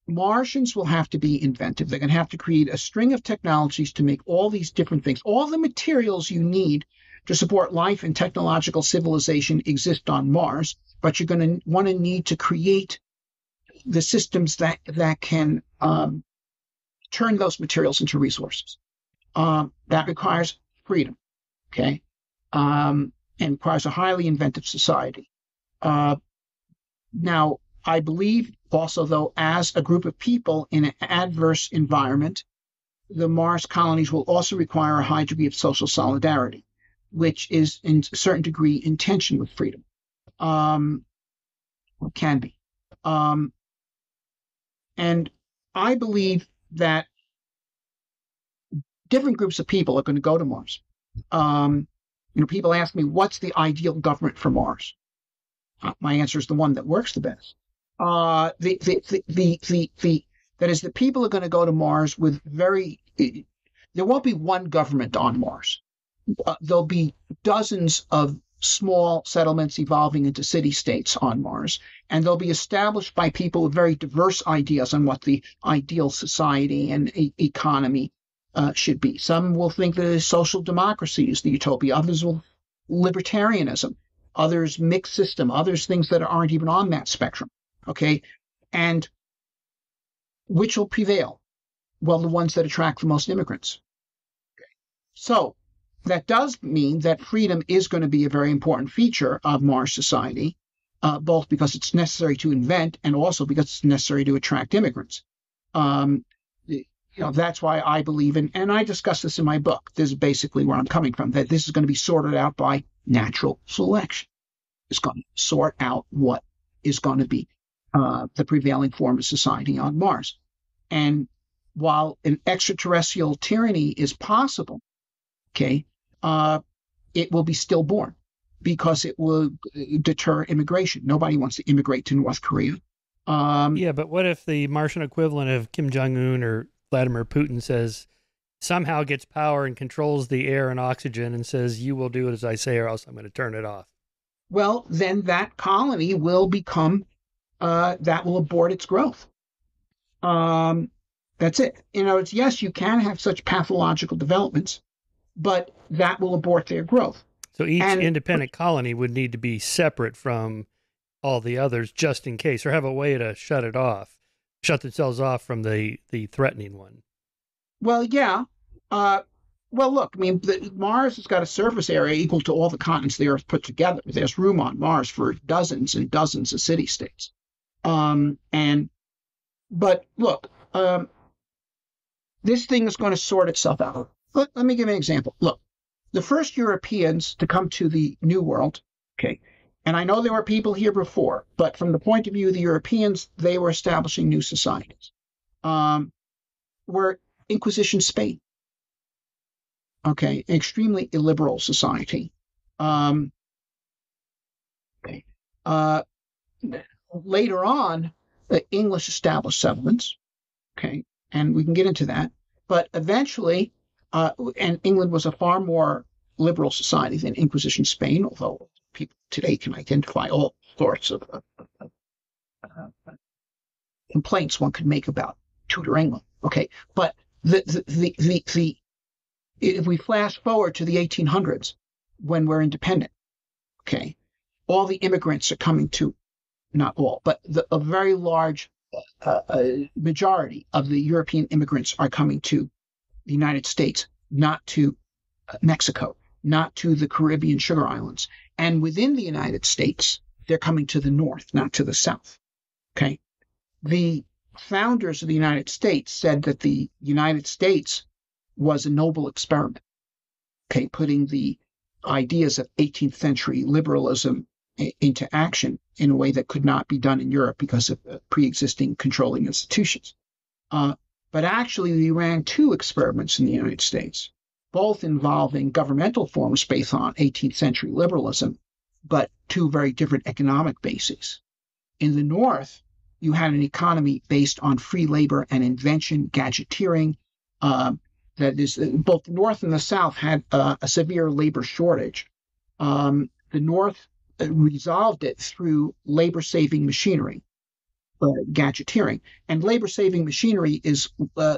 Martians will have to be inventive. They're going to have to create a string of technologies to make all these different things. All the materials you need to support life and technological civilization exist on Mars, but you're going to want to need to create the systems that can turn those materials into resources. That requires freedom, okay, and requires a highly inventive society. Now, I believe also, though, as a group of people in an adverse environment, the Mars colonies will also require a high degree of social solidarity, which is in a certain degree in tension with freedom. It can be. And I believe that different groups of people are going to go to Mars. People ask me, what's the ideal government for Mars? My answer is the one that works the best. That is, the people are going to go to Mars with there won't be one government on Mars. There'll be dozens of small settlements evolving into city-states on Mars, and they'll be established by people with very diverse ideas on what the ideal society and economy should be. Some will think that social democracy is the utopia. Others will libertarianism. Others mixed system. Others things that aren't even on that spectrum. Okay, and which will prevail? Well, the ones that attract the most immigrants. Okay. So that does mean that freedom is going to be a very important feature of Mars society, both because it's necessary to invent and also because it's necessary to attract immigrants. That's why I believe in, and I discuss this in my book. This is basically where I'm coming from, that this is going to be sorted out by natural selection. It's going to sort out what is going to be the prevailing form of society on Mars. And while an extraterrestrial tyranny is possible, okay, it will be stillborn. because it will deter immigration. Nobody wants to immigrate to North Korea. Yeah, but what if the Martian equivalent of Kim Jong-un or Vladimir Putin says, somehow gets power and controls the air and oxygen and says, you will do it as I say or else I'm going to turn it off? Well, then that colony will become, that will abort its growth. That's it. Yes, you can have such pathological developments, but that will abort their growth. So each independent colony would need to be separate from all the others just in case, or have a way to shut it off, shut themselves off from the threatening one. Well, yeah. Well, look, I mean, Mars has got a surface area equal to all the continents the Earth put together. There's room on Mars for dozens and dozens of city-states. But look, this thing is going to sort itself out. Let me give you an example. Look, the first Europeans to come to the New World, okay, and I know there were people here before, but from the point of view of the Europeans, they were establishing new societies, were Inquisition Spain. Okay, extremely illiberal society. Okay. Later on, the English established settlements. Okay, and we can get into that. But eventually, and England was a far more liberal society than Inquisition Spain, although people today can identify all sorts of complaints one could make about Tudor England. Okay, but if we flash forward to the 1800s, when we're independent, okay, all the immigrants are coming to, not all, but a very large majority of the European immigrants are coming to the United States, not to Mexico, not to the Caribbean sugar islands. And within the United States, they're coming to the north, not to the south. Okay. The founders of the United States said that the United States was a noble experiment, okay, putting the ideas of 18th century liberalism into action in a way that could not be done in Europe because of pre-existing controlling institutions. But actually, we ran two experiments in the United States, both involving governmental forms based on 18th century liberalism, but two very different economic bases. In the North, you had an economy based on free labor and invention, gadgeteering. That is, both the North and the South had a severe labor shortage. The North resolved it through labor-saving machinery, gadgeteering. And labor-saving machinery is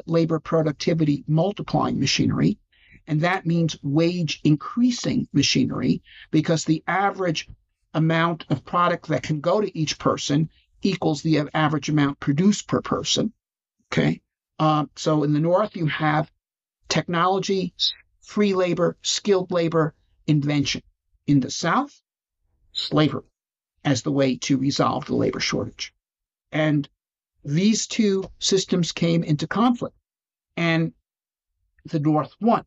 labor productivity multiplying machinery. And that means wage increasing machinery because the average amount of product that can go to each person equals the average amount produced per person. Okay. So in the North, you have technology, free labor, skilled labor, invention. In the South, slavery as the way to resolve the labor shortage. And these two systems came into conflict, and the North won.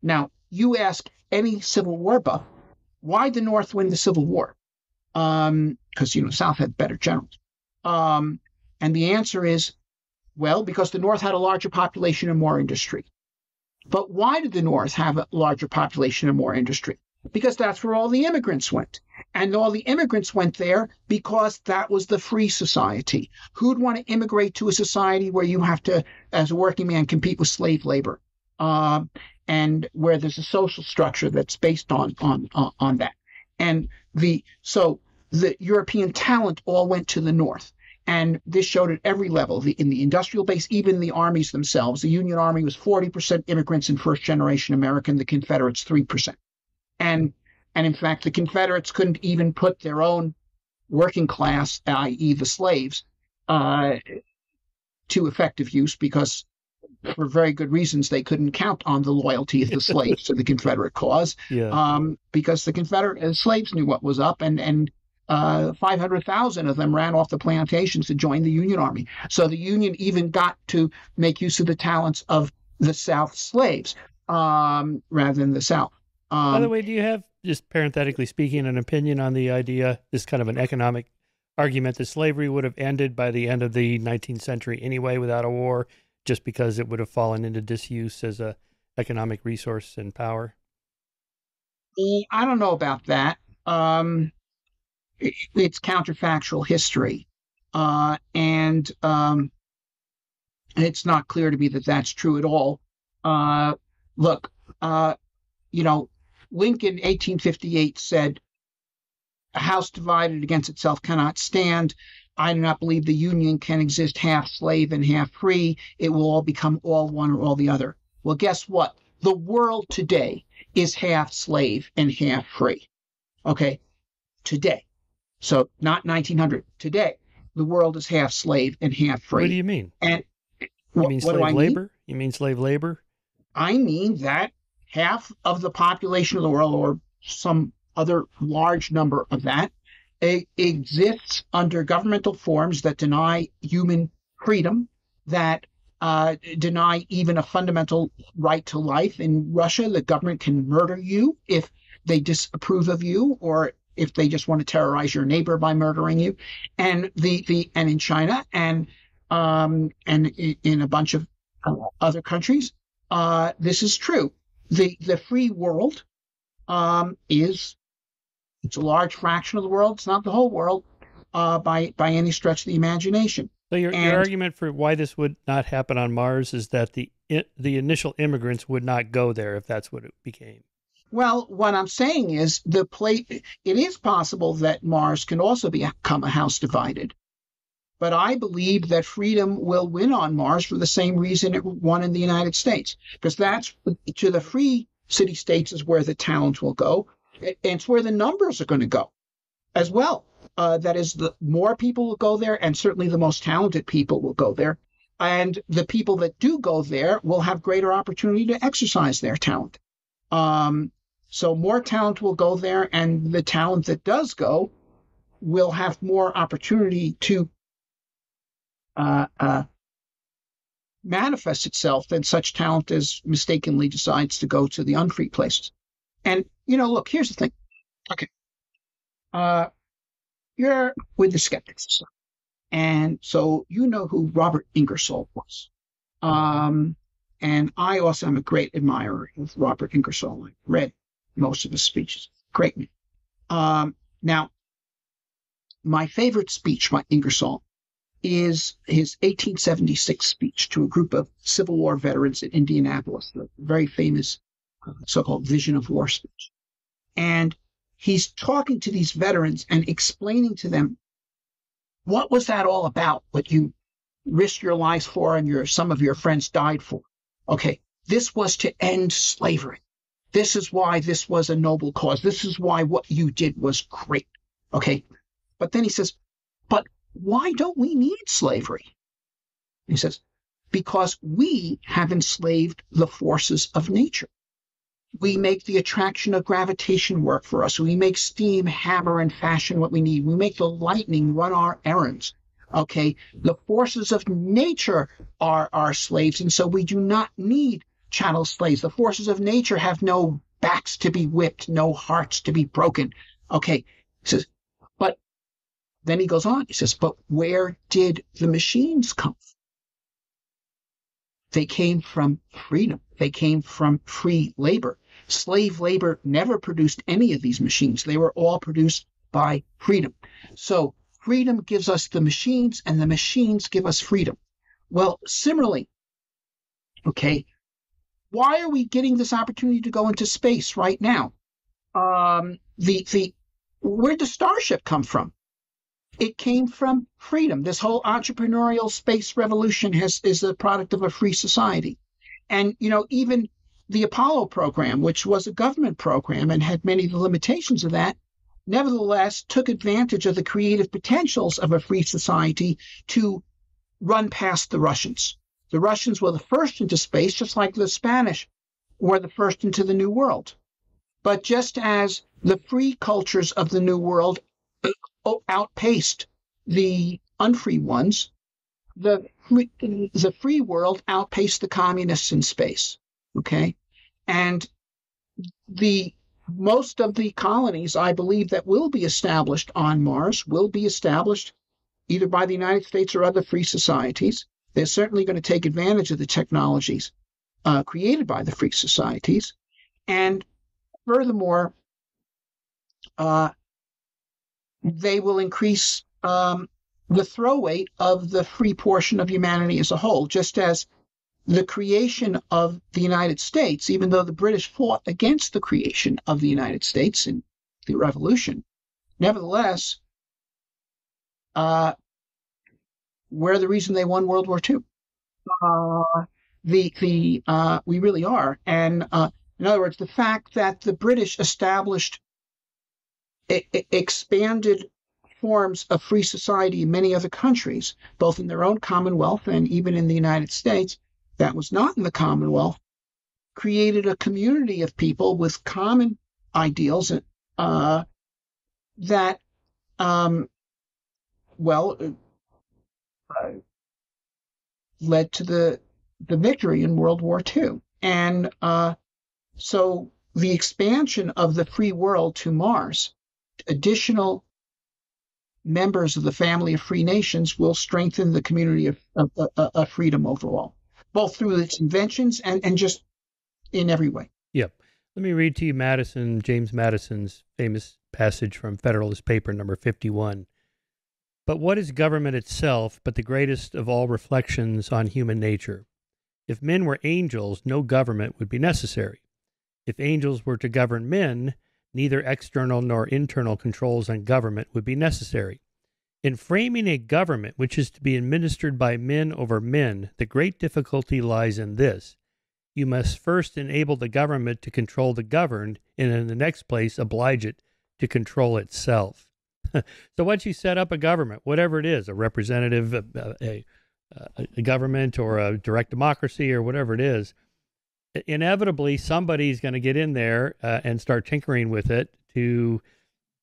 Now, you ask any Civil War buff, why the North win the Civil War? Because, South had better generals. And the answer is, well, because the North had a larger population and more industry. But why did the North have a larger population and more industry? Because that's where all the immigrants went. And all the immigrants went there because that was the free society. Who'd want to immigrate to a society where you have to, as a working man, compete with slave labor, and where there's a social structure that's based on that? And so the European talent all went to the North. And this showed at every level, in the industrial base, even the armies themselves. The Union Army was 40% immigrants and first-generation American, the Confederates 3%. And in fact, the Confederates couldn't even put their own working class, i.e. the slaves, to effective use because for very good reasons they couldn't count on the loyalty of the slaves to the Confederate cause. Yeah. Because the Confederate slaves knew what was up, and 500,000 of them ran off the plantations to join the Union Army. So the Union even got to make use of the talents of the South slaves rather than the South. By the way, do you have, just parenthetically speaking, an opinion on the idea, this kind of an economic argument, that slavery would have ended by the end of the 19th century anyway without a war, just because it would have fallen into disuse as a economic resource and power? I don't know about that. um, it's counterfactual history, and it's not clear to me that that's true at all. Look, you know, Lincoln, 1858, said, "A house divided against itself cannot stand. I do not believe the Union can exist half slave and half free. It will all become all one or all the other." Well, guess what? The world today is half slave and half free. Okay, today. So not 1900. Today, the world is half slave and half free. What do you mean? And You mean what do I slave mean? labor? You mean slave labor? I mean that half of the population of the world, or some other large number of that, exists under governmental forms that deny human freedom, that deny even a fundamental right to life. In Russia, the government can murder you if they disapprove of you, or if they just want to terrorize your neighbor by murdering you. And and in China, and in a bunch of other countries, this is true. The free world it's a large fraction of the world. It's not the whole world by any stretch of the imagination. So your argument for why this would not happen on Mars is that the initial immigrants would not go there if that's what it became. Well, what I'm saying is it is possible that Mars can also become a house divided. But I believe that freedom will win on Mars for the same reason it won in the United States, because that's to the free city-states is where the talent will go. And it's where the numbers are going to go as well. That is, the more people will go there, and certainly the most talented people will go there. And the people that do go there will have greater opportunity to exercise their talent. So more talent will go there, and the talent that does go will have more opportunity to manifest itself than such talent as mistakenly decides to go to the unfree places. And, look, here's the thing. Okay. You're with the Skeptic Society. And so you know who Robert Ingersoll was. And I also am a great admirer of Robert Ingersoll. I read most of his speeches. Great man. Now, my favorite speech by Ingersoll is his 1876 speech to a group of Civil War veterans in Indianapolis, the very famous so-called Vision of War speech. And he's talking to these veterans and explaining to them, what was that all about, what you risked your lives for and some of your friends died for? Okay, this was to end slavery. This is why this was a noble cause. This is why what you did was great. Okay, but then he says, but why don't we need slavery? He says, because we have enslaved the forces of nature. We make the attraction of gravitation work for us. We make steam hammer and fashion what we need. We make the lightning run our errands. Okay, the forces of nature are our slaves, and so we do not need chattel slaves. The forces of nature have no backs to be whipped, no hearts to be broken. Okay, he says, but then he goes on. He says, but where did the machines come from? They came from freedom. They came from free labor. Slave labor never produced any of these machines. They were all produced by freedom. So freedom gives us the machines, and the machines give us freedom. Well, similarly, okay, why are we getting this opportunity to go into space right now? Where'd the Starship come from? It came from freedom. This whole entrepreneurial space revolution is a product of a free society. And, even the Apollo program, which was a government program and had many of the limitations of that, nevertheless took advantage of the creative potentials of a free society to run past the Russians. The Russians were the first into space, just like the Spanish were the first into the New World. But just as the free cultures of the New World outpaced the unfree ones, the free world outpaced the communists in space. Okay, and most of the colonies, I believe, that will be established on Mars will be established either by the United States or other free societies. They're certainly going to take advantage of the technologies created by the free societies, and furthermore, they will increase the throw weight of the free portion of humanity as a whole, just as the creation of the United States, even though the British fought against the creation of the United States in the Revolution, nevertheless, we're the reason they won World War II. We really are. And in other words, the fact that the British established expanded forms of free society in many other countries, both in their own Commonwealth and even in the United States, that was not in the Commonwealth, created a community of people with common ideals that, led to the victory in World War II. And so the expansion of the free world to Mars, additional members of the family of free nations, will strengthen the community of freedom overall, both through its inventions and just in every way. Yep. Let me read to you James Madison's famous passage from Federalist Paper number 51. But what is government itself but the greatest of all reflections on human nature? If men were angels, no government would be necessary. If angels were to govern men, neither external nor internal controls on government would be necessary. In framing a government which is to be administered by men over men, the great difficulty lies in this. You must first enable the government to control the governed, and in the next place oblige it to control itself. So once you set up a government, whatever it is, a representative, a government, or a direct democracy, or whatever it is, inevitably somebody's going to get in there and start tinkering with it to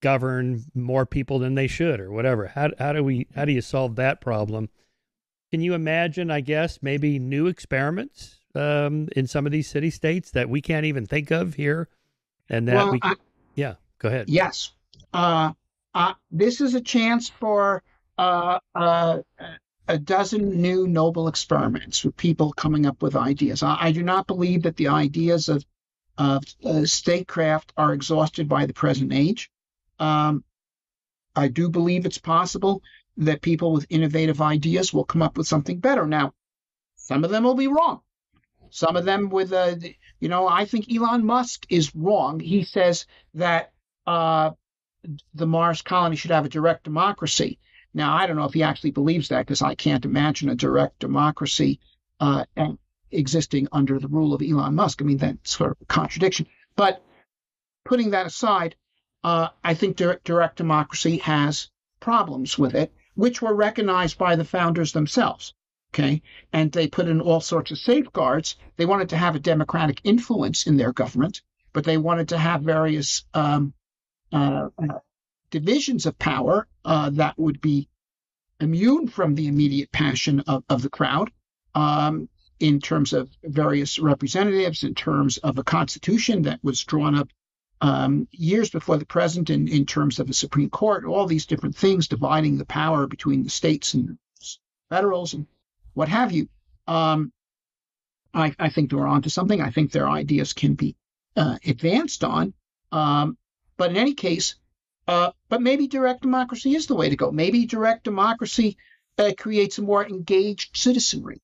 govern more people than they should, or whatever. How do you solve that problem? Can you imagine, I guess, maybe new experiments in some of these city states that we can't even think of here? And that yeah, go ahead. Yes. This is a chance for a dozen new noble experiments with people coming up with ideas. I do not believe that the ideas of statecraft are exhausted by the present age. I do believe it's possible that people with innovative ideas will come up with something better. Now, some of them will be wrong. Some of them I think Elon Musk is wrong. He says that the Mars colony should have a direct democracy. Now, I don't know if he actually believes that, because I can't imagine a direct democracy existing under the rule of Elon Musk. I mean, that's sort of a contradiction. But putting that aside, I think direct democracy has problems with it, which were recognized by the founders themselves. Okay, and they put in all sorts of safeguards. They wanted to have a democratic influence in their government, but they wanted to have various divisions of power that would be immune from the immediate passion of the crowd, in terms of various representatives, in terms of a constitution that was drawn up years before the present, in terms of a Supreme Court, all these different things dividing the power between the states and the federals and what have you. I think they're onto something. I think their ideas can be advanced on. But in any case, but maybe direct democracy is the way to go. Maybe direct democracy creates a more engaged citizenry.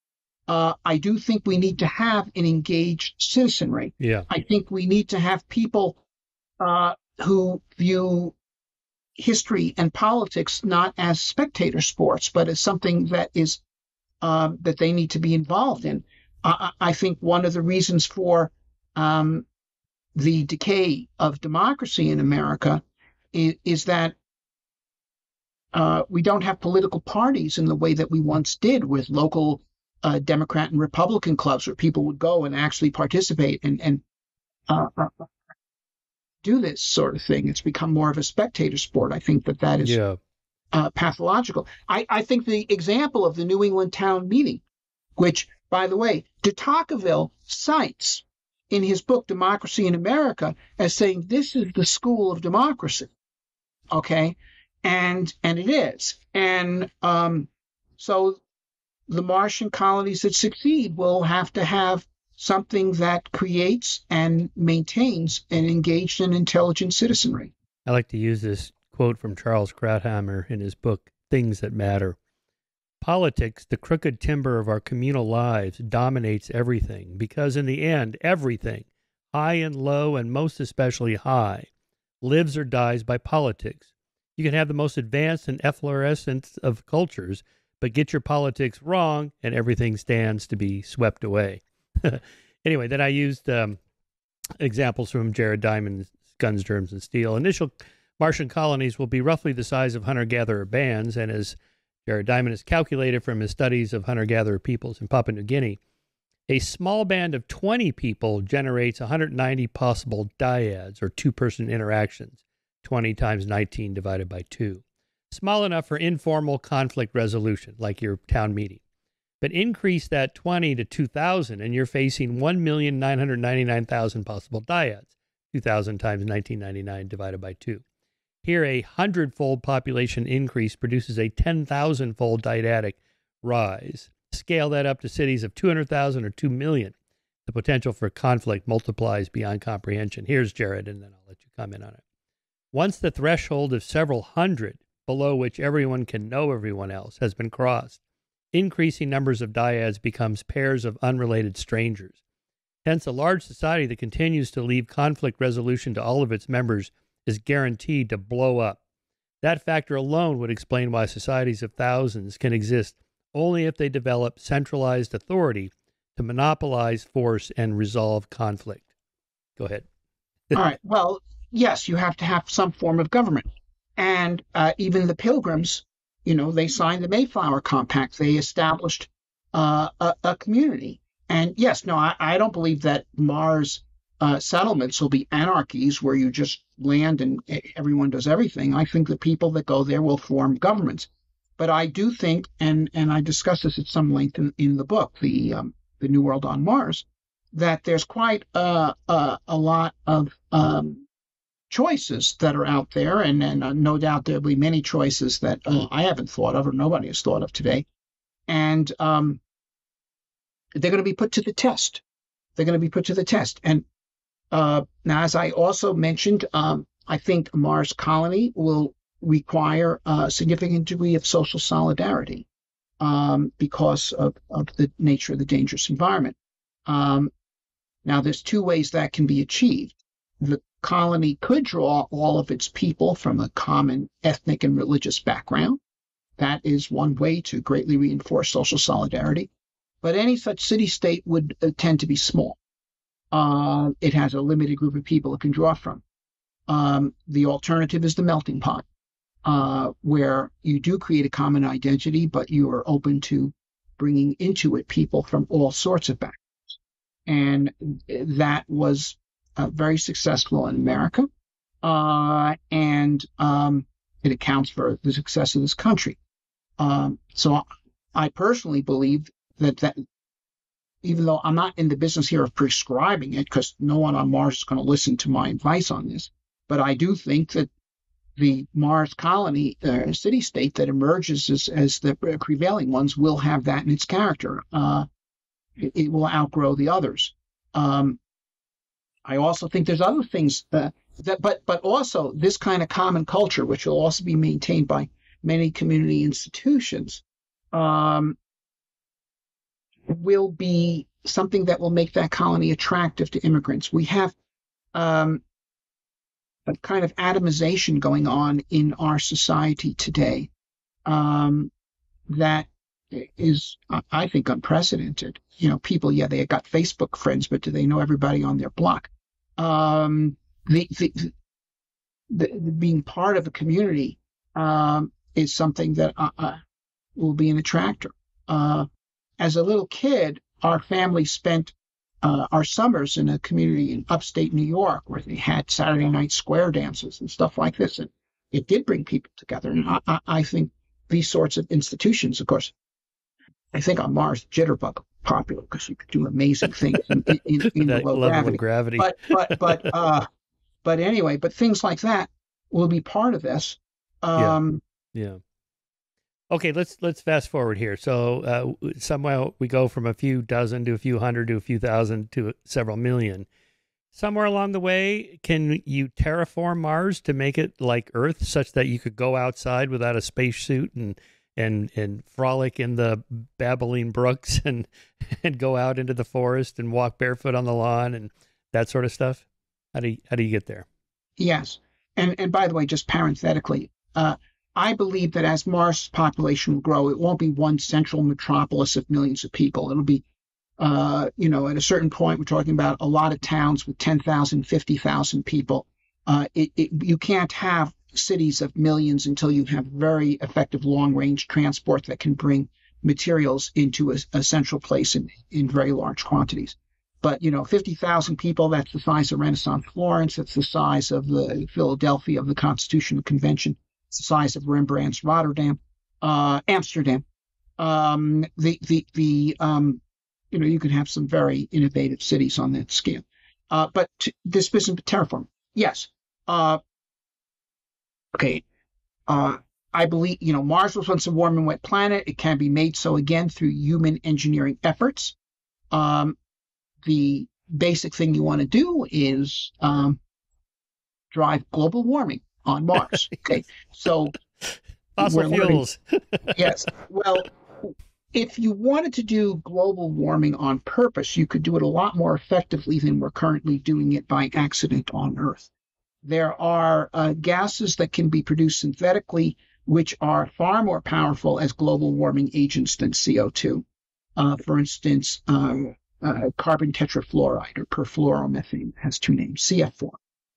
I do think we need to have an engaged citizenry. Yeah. I think we need to have people who view history and politics not as spectator sports, but as something that is that they need to be involved in. I think one of the reasons for the decay of democracy in America is that we don't have political parties in the way that we once did, with local Democrat and Republican clubs where people would go and actually participate and do this sort of thing. It's become more of a spectator sport. I think that is pathological. I think the example of the New England town meeting, which, by the way, de Tocqueville cites in his book Democracy in America as saying this is the school of democracy. Okay, and it is. And so the Martian colonies that succeed will have to have something that creates and maintains an engaged and intelligent citizenry. I like to use this quote from Charles Krauthammer in his book, Things That Matter. Politics, the crooked timber of our communal lives, dominates everything because in the end, everything, high and low and most especially high, lives or dies by politics. You can have the most advanced and efflorescent of cultures, but get your politics wrong and everything stands to be swept away. Anyway, then I used examples from Jared Diamond's Guns, Germs, and Steel. Initial Martian colonies will be roughly the size of hunter-gatherer bands, and as Jared Diamond has calculated from his studies of hunter-gatherer peoples in Papua New Guinea, a small band of 20 people generates 190 possible dyads, or two-person interactions, 20 times 19 divided by 2. Small enough for informal conflict resolution, like your town meeting. But increase that 20 to 2,000, and you're facing 1,999,000 possible dyads, 2,000 times 1999 divided by 2. Here, a 100-fold population increase produces a 10,000-fold dyadic rise. Scale that up to cities of 200,000 or 2 million. The potential for conflict multiplies beyond comprehension. Here's Jared, and then I'll let you comment on it. Once the threshold of several hundred, below which everyone can know everyone else, has been crossed, increasing numbers of dyads becomes pairs of unrelated strangers. Hence, a large society that continues to leave conflict resolution to all of its members is guaranteed to blow up. That factor alone would explain why societies of thousands can exist only if they develop centralized authority to monopolize force and resolve conflict. Go ahead. All right. Well, yes, you have to have some form of government. And even the Pilgrims, they signed the Mayflower Compact. They established a community. And yes, no, I don't believe that Mars settlements will be anarchies where you just land and everyone does everything. I think the people that go there will form governments. But I do think, and I discuss this at some length in the book, the New World on Mars, that there's quite a lot of choices that are out there, and no doubt there'll be many choices that I haven't thought of or nobody has thought of today. And they're going to be put to the test. They're going to be put to the test. And now, as I also mentioned, I think a Mars colony will require a significant degree of social solidarity because of the nature of the dangerous environment. Now, there's two ways that can be achieved. The colony could draw all of its people from a common ethnic and religious background. That is one way to greatly reinforce social solidarity. But any such city-state would tend to be small. It has a limited group of people it can draw from. The alternative is the melting pot, where you do create a common identity, but you are open to bringing into it people from all sorts of backgrounds. And that was very successful in America, and it accounts for the success of this country. So I personally believe that even though I'm not in the business here of prescribing it, because no one on Mars is going to listen to my advice on this, but I do think that the Mars colony, city-state that emerges as the prevailing ones will have that in its character. It will outgrow the others. I also think there's other things but also this kind of common culture, which will also be maintained by many community institutions, will be something that will make that colony attractive to immigrants. We have a kind of atomization going on in our society today that is, I think, unprecedented. People, they got Facebook friends, but do they know everybody on their block? The being part of a community is something that will be an attractor. As a little kid, our family spent our summers in a community in upstate New York where they had Saturday night square dances and stuff like this. And it did bring people together. And I think these sorts of institutions, of course, I think on Mars, jitterbug popular because you could do amazing things in that low level gravity. of gravity. But anyway, things like that will be part of this. Yeah. Okay, let's fast forward here. So somehow we go from a few dozen to a few hundred to a few thousand to several million. Somewhere along the way, can you terraform Mars to make it like Earth, such that you could go outside without a spacesuit and frolic in the babbling brooks and go out into the forest and walk barefoot on the lawn and that sort of stuff? How do you get there? Yes. And by the way, just parenthetically, I believe that as Mars' population will grow, it won't be one central metropolis of millions of people. It'll be, at a certain point, we're talking about a lot of towns with 10,000, 50,000 people. You can't have cities of millions until you have very effective long-range transport that can bring materials into a central place in very large quantities. But, 50,000 people, that's the size of Renaissance Florence. That's the size of the Philadelphia of the Constitutional Convention. It's the size of Rembrandt's Amsterdam. You can have some very innovative cities on that scale. But this business of terraforming, yes. Okay. I believe, Mars was once a warm and wet planet. It can be made so again through human engineering efforts. The basic thing you want to do is drive global warming on Mars. Okay. So fossil fuels. Yes. Well, if you wanted to do global warming on purpose, you could do it a lot more effectively than we're currently doing it by accident on Earth. There are gases that can be produced synthetically, which are far more powerful as global warming agents than CO2. For instance, carbon tetrafluoride or perfluoromethane has two names, CF4.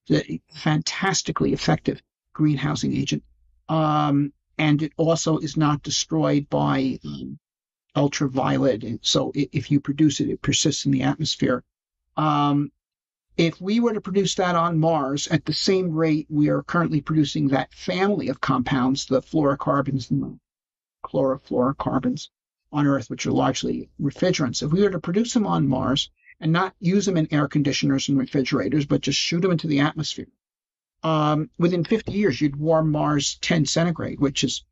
It's a fantastically effective greenhousing agent. And it also is not destroyed by ultraviolet. And so if you produce it, it persists in the atmosphere. If we were to produce that on Mars at the same rate we are currently producing that family of compounds, the fluorocarbons and the chlorofluorocarbons on Earth, which are largely refrigerants, if we were to produce them on Mars and not use them in air conditioners and refrigerators, but just shoot them into the atmosphere, within 50 years, you'd warm Mars 10 centigrade, which is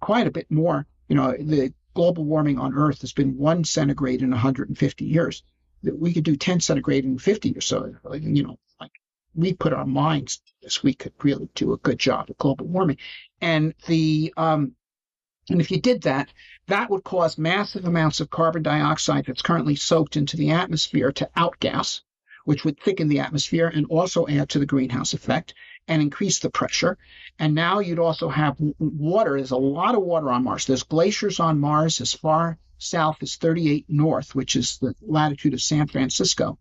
quite a bit more. The global warming on Earth has been 1 centigrade in 150 years. We could do 10 centigrade in 50 or so. Like we put our minds to this, we could really do a good job of global warming. And if you did that, that would cause massive amounts of carbon dioxide that's currently soaked into the atmosphere to outgas, which would thicken the atmosphere and also add to the greenhouse effect and increase the pressure. And now you'd also have water. There's a lot of water on Mars. There's glaciers on Mars as far south as 38 north, which is the latitude of San Francisco.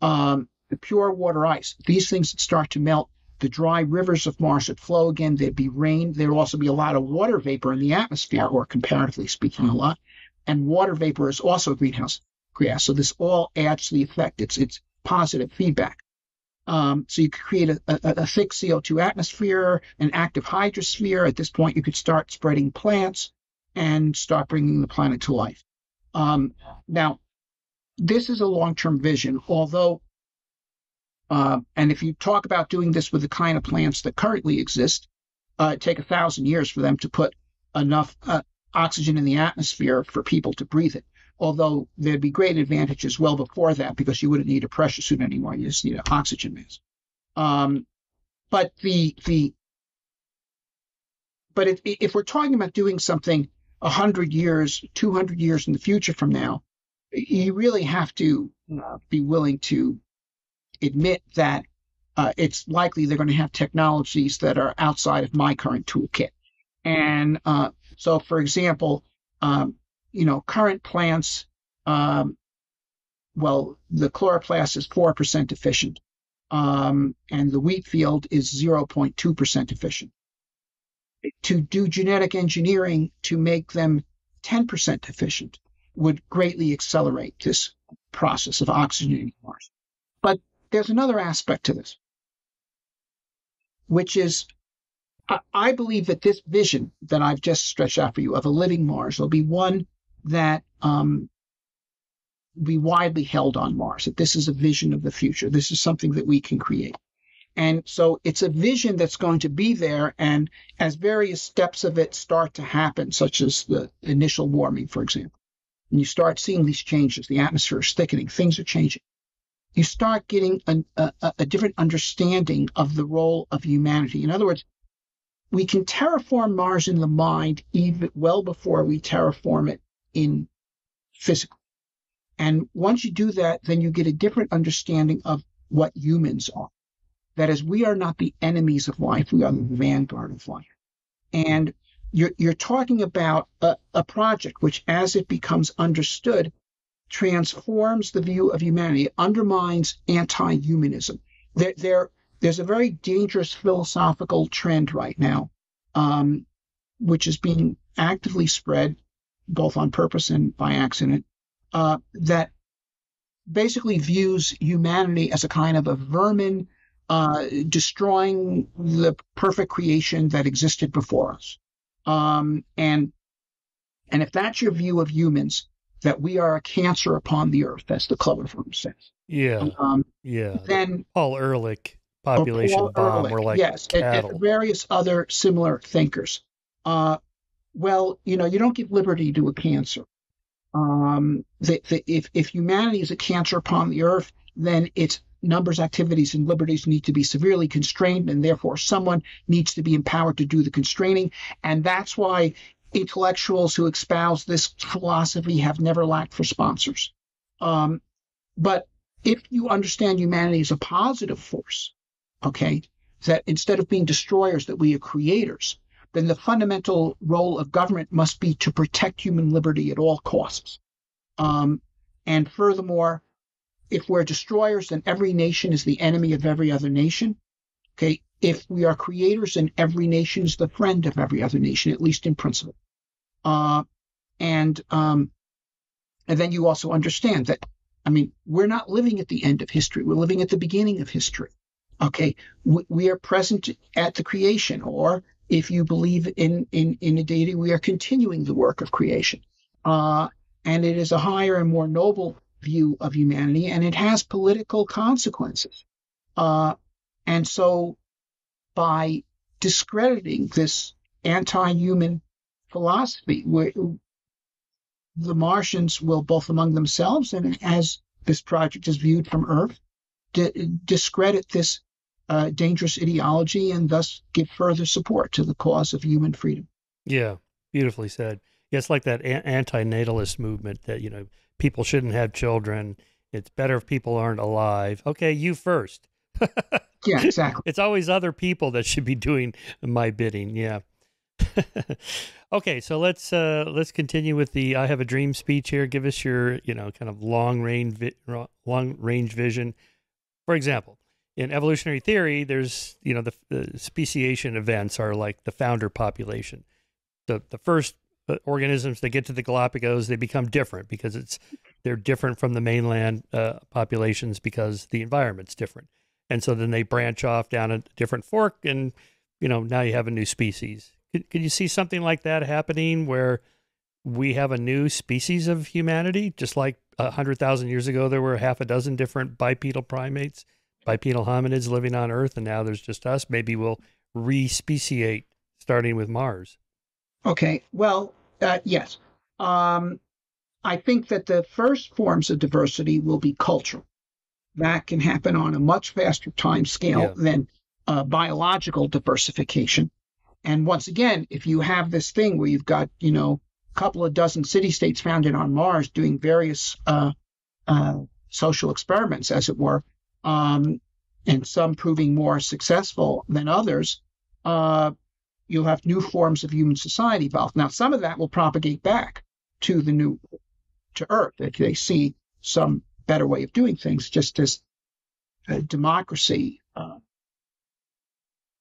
The pure water ice. These things would start to melt. The dry rivers of Mars would flow again. There'd be rain. There'd also be a lot of water vapor in the atmosphere, or comparatively speaking, a lot. And water vapor is also a greenhouse gas. So this all adds to the effect. It's positive feedback. So you could create a thick CO2 atmosphere, an active hydrosphere. At this point, you could start spreading plants and start bringing the planet to life. Now, this is a long-term vision, although, and if you talk about doing this with the kind of plants that currently exist, it'd take 1,000 years for them to put enough oxygen in the atmosphere for people to breathe it. Although there'd be great advantages well before that, because you wouldn't need a pressure suit anymore. You just need an oxygen mask. But if we're talking about doing something 100 years, 200 years in the future from now, you really have to be willing to admit that it's likely they're going to have technologies that are outside of my current toolkit. And so, for example, current plants, the chloroplast is 4% efficient, and the wheat field is 0.2% efficient. To do genetic engineering to make them 10% efficient would greatly accelerate this process of oxygenating Mars. But there's another aspect to this, which is I believe that this vision that I've just stretched out for you of a living Mars will be one that be widely held on Mars, that this is a vision of the future. This is something that we can create. And so it's a vision that's going to be there, and as various steps of it start to happen, such as the initial warming, for example, and you start seeing these changes, the atmosphere is thickening, things are changing. you start getting a different understanding of the role of humanity. In other words, we can terraform Mars in the mind even well before we terraform it in physical. And once you do that, then you get a different understanding of what humans are. That is, we are not the enemies of life, we are the vanguard of life. And you're talking about a project which, as it becomes understood, transforms the view of humanity, undermines anti-humanism. There's a very dangerous philosophical trend right now, which is being actively spread, both on purpose and by accident, that basically views humanity as a kind of a vermin destroying the perfect creation that existed before us. And if that's your view of humans, that we are a cancer upon the earth, as the Club of Rome says. Yeah. Then Paul Ehrlich population Paul bomb Ehrlich, were like yes, cattle. and various other similar thinkers. Well, you don't give liberty to a cancer. If humanity is a cancer upon the earth, then its numbers, activities, and liberties need to be severely constrained, and therefore someone needs to be empowered to do the constraining. And that's why intellectuals who espouse this philosophy have never lacked for sponsors. But if you understand humanity as a positive force, okay, that instead of being destroyers, that we are creators, then the fundamental role of government must be to protect human liberty at all costs. And furthermore, if we're destroyers, then every nation is the enemy of every other nation. Okay, if we are creators, then every nation is the friend of every other nation, at least in principle. And then you also understand that, we're not living at the end of history. We're living at the beginning of history. Okay, we are present at the creation, or if you believe in a deity, we are continuing the work of creation. And it is a higher and more noble view of humanity, and it has political consequences. And so by discrediting this anti-human philosophy, the Martians will, both among themselves and as this project is viewed from Earth, discredit this dangerous ideology and thus give further support to the cause of human freedom. Yeah, beautifully said. Yeah, it's like that anti-natalist movement that, people shouldn't have children. It's better if people aren't alive. Okay, you first. Yeah, exactly. It's always other people that should be doing my bidding. Yeah. Okay, so let's continue with the "I Have a Dream" speech here. Give us your kind of long range vision. For example, in evolutionary theory, there's the speciation events are like the founder population. The first organisms that get to the Galapagos, they become different because they're different from the mainland populations because the environment's different, and so then they branch off down a different fork, and now you have a new species. Could you see something like that happening where we have a new species of humanity, just like 100,000 years ago there were half a dozen different bipedal primates, bipedal hominids living on Earth, and now there's just us? Maybe we'll re-speciate starting with Mars. Okay, well, yes. I think that the first forms of diversity will be cultural. That can happen on a much faster time scale than biological diversification. And once again, if you have this thing where you've got, a couple of dozen city-states founded on Mars doing various social experiments, as it were, and some proving more successful than others, you'll have new forms of human society evolve. Now, some of that will propagate back to Earth if they see some better way of doing things, just as democracy,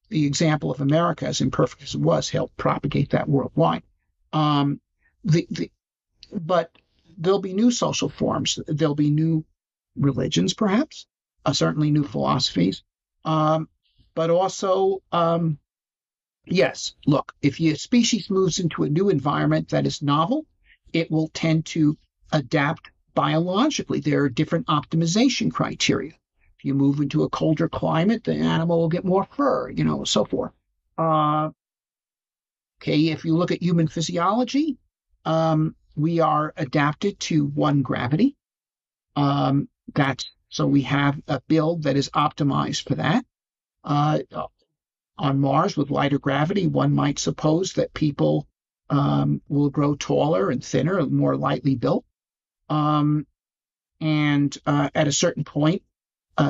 the example of America, as imperfect as it was, helped propagate that worldwide. But there'll be new social forms. There'll be new religions, perhaps, certainly new philosophies. But also, yes, look, if your species moves into a new environment that is novel, it will tend to adapt biologically. There are different optimization criteria. If you move into a colder climate, the animal will get more fur, so forth. Okay, if you look at human physiology, we are adapted to one gravity. That's So we have a build that is optimized for that. Uh, on Mars with lighter gravity, one might suppose that people will grow taller and thinner and more lightly built. And at a certain point,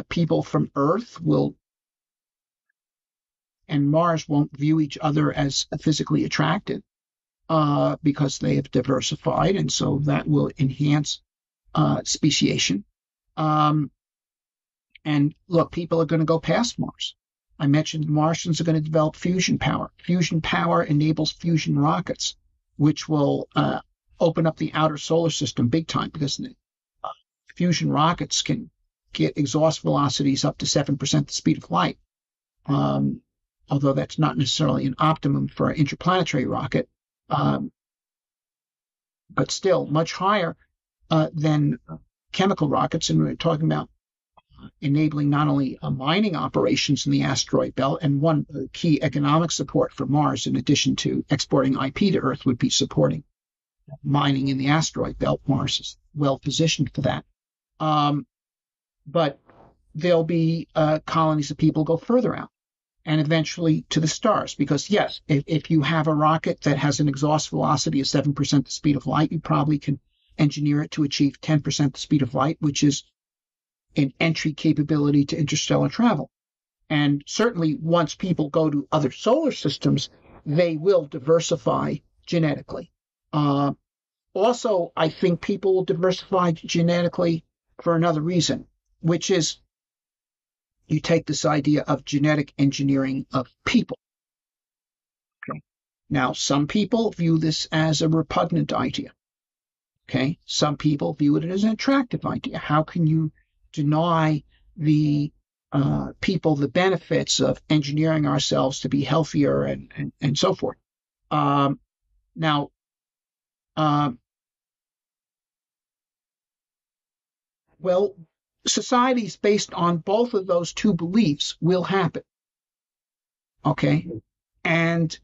people from Earth will and Mars won't view each other as physically attractive because they have diversified, and so that will enhance speciation. And look, people are going to go past Mars. I mentioned the Martians are going to develop fusion power. Fusion power enables fusion rockets, which will open up the outer solar system big time because fusion rockets can get exhaust velocities up to 7% the speed of light. Although that's not necessarily an optimum for an interplanetary rocket, but still much higher than chemical rockets. And we're talking about enabling not only mining operations in the asteroid belt, and one key economic support for Mars, in addition to exporting IP to Earth, would be supporting mining in the asteroid belt. Mars is well positioned for that. But there'll be colonies of people go further out and eventually to the stars. Because, yes, if you have a rocket that has an exhaust velocity of 7% the speed of light, you probably can engineer it to achieve 10% the speed of light, which is an entry capability to interstellar travel. And certainly once people go to other solar systems, they will diversify genetically. Also, I think people will diversify genetically for another reason, which is you take this idea of genetic engineering of people. Okay. Now, some people view this as a repugnant idea. Okay. Some people view it as an attractive idea. How can you deny the people the benefits of engineering ourselves to be healthier and so forth? Now, well, societies based on both of those two beliefs will happen. Okay. And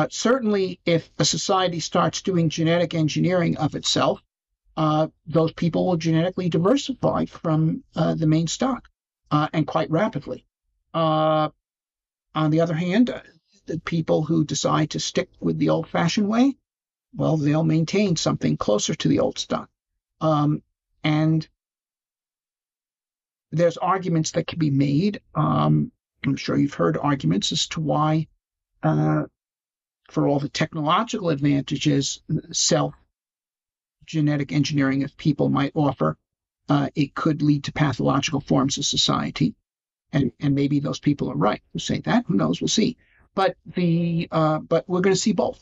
certainly if a society starts doing genetic engineering of itself, those people will genetically diversify from the main stock and quite rapidly. On the other hand, the people who decide to stick with the old-fashioned way, well, they'll maintain something closer to the old stock. And there's arguments that can be made. I'm sure you've heard arguments as to why, for all the technological advantages, genetic engineering of people might offer, it could lead to pathological forms of society. And maybe those people are right who say that. Who knows? We'll see. But but we're going to see both.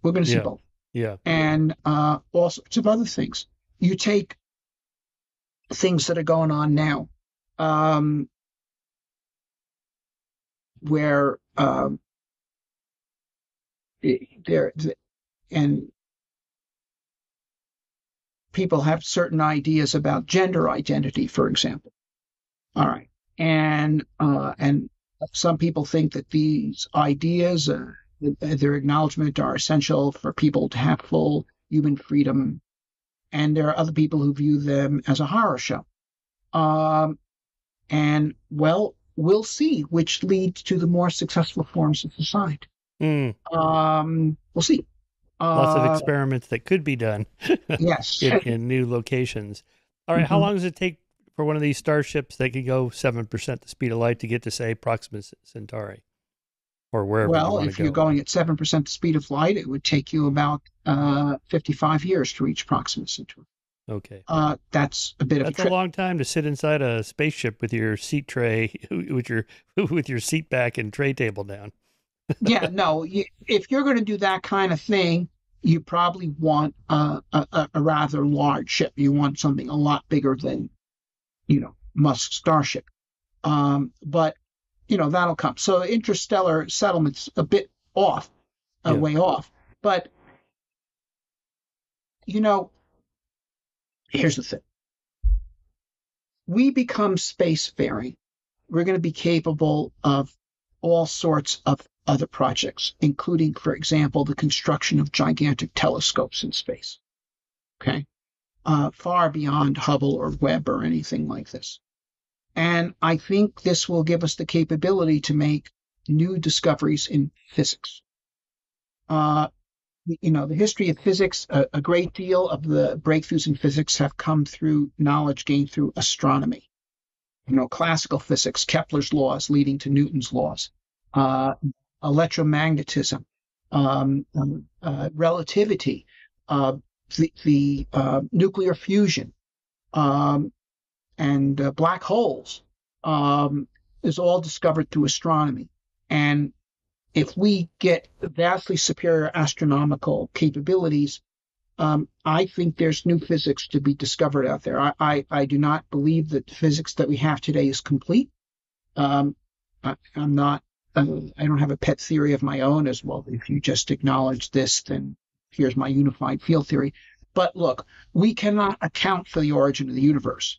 We're going to see both. Yeah. And all sorts of other things. You take things that are going on now, where and people have certain ideas about gender identity, for example. All right, and some people think that these ideas, their acknowledgement, are essential for people to have full human freedom. And there are other people who view them as a horror show. And, well, we'll see which leads to the more successful forms of society. We'll see. Lots of experiments that could be done. Yes. in new locations. All right, How long does it take for one of these starships that could go 7% the speed of light to get to, say, Proxima Centauri? Or wherever you want to go? Well, if you're going at 7% the speed of light, it would take you about 55 years to reach Proxima Centauri. Okay. That's a bit of a trip. That's a long time to sit inside a spaceship with your seat tray, with your seat back and tray table down. Yeah, no. If you're going to do that kind of thing, you probably want a rather large ship. You want something a lot bigger than, Musk's Starship. But that'll come. So interstellar settlement's a bit off, way off. But, here's the thing. We become spacefaring. We're going to be capable of all sorts of other projects, including, for example, the construction of gigantic telescopes in space. Okay. far beyond Hubble or Webb or anything like this. And I think this will give us the capability to make new discoveries in physics. The history of physics, a great deal of the breakthroughs in physics have come through knowledge gained through astronomy. Classical physics, Kepler's laws leading to Newton's laws, electromagnetism, relativity, the nuclear fusion, and black holes is all discovered through astronomy. And if we get vastly superior astronomical capabilities, I think there's new physics to be discovered out there. I do not believe that the physics that we have today is complete. I'm not. I don't have a pet theory of my own as well. If you just acknowledge this, then here's my unified field theory. But look, we cannot account for the origin of the universe.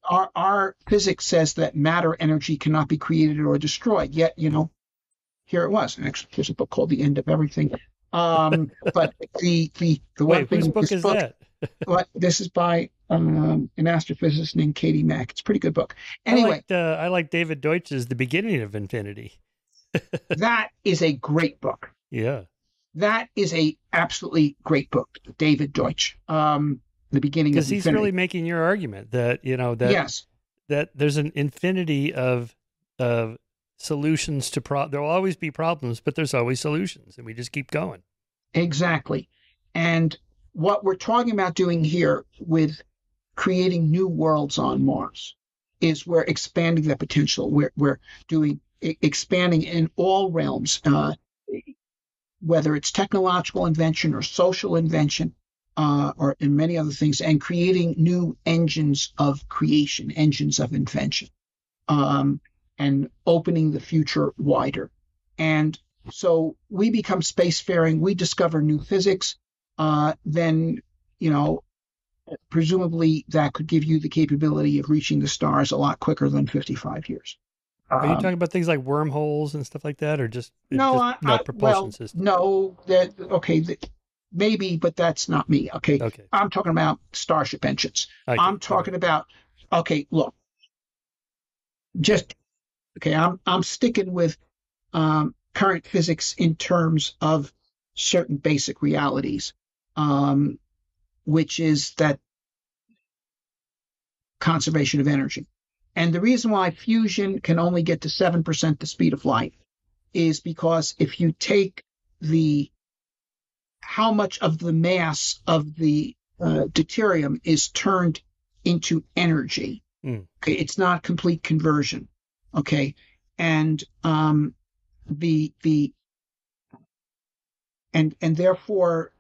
Our physics says that matter energy cannot be created or destroyed. Yet, here it was. Actually, there's a book called The End of Everything. But the one Wait, thing whose book is that? This is by an astrophysicist named Katie Mack. It's a pretty good book. Anyway, I like David Deutsch's The Beginning of Infinity. That is a great book. Yeah. That is a absolutely great book, David Deutsch. The Beginning of Infinity. Because he's really making your argument that, yes, that there's an infinity of solutions to there will always be problems, but there's always solutions, and we just keep going. Exactly. And what we're talking about doing here with creating new worlds on Mars is we're expanding the potential. We're doing expanding in all realms, whether it's technological invention or social invention, or in many other things, and creating new engines of creation, engines of invention, and opening the future wider. And so we become spacefaring, we discover new physics, then, presumably that could give you the capability of reaching the stars a lot quicker than 55 years. Are you talking about things like wormholes and stuff like that, or just propulsion system? No, maybe, but that's not me. Okay. I'm talking about starship engines. I'm talking about. Look, I'm sticking with current physics in terms of certain basic realities, which is that conservation of energy. And the reason why fusion can only get to 7% the speed of light is because if you take how much of the mass of the deuterium is turned into energy, it's not complete conversion. And and therefore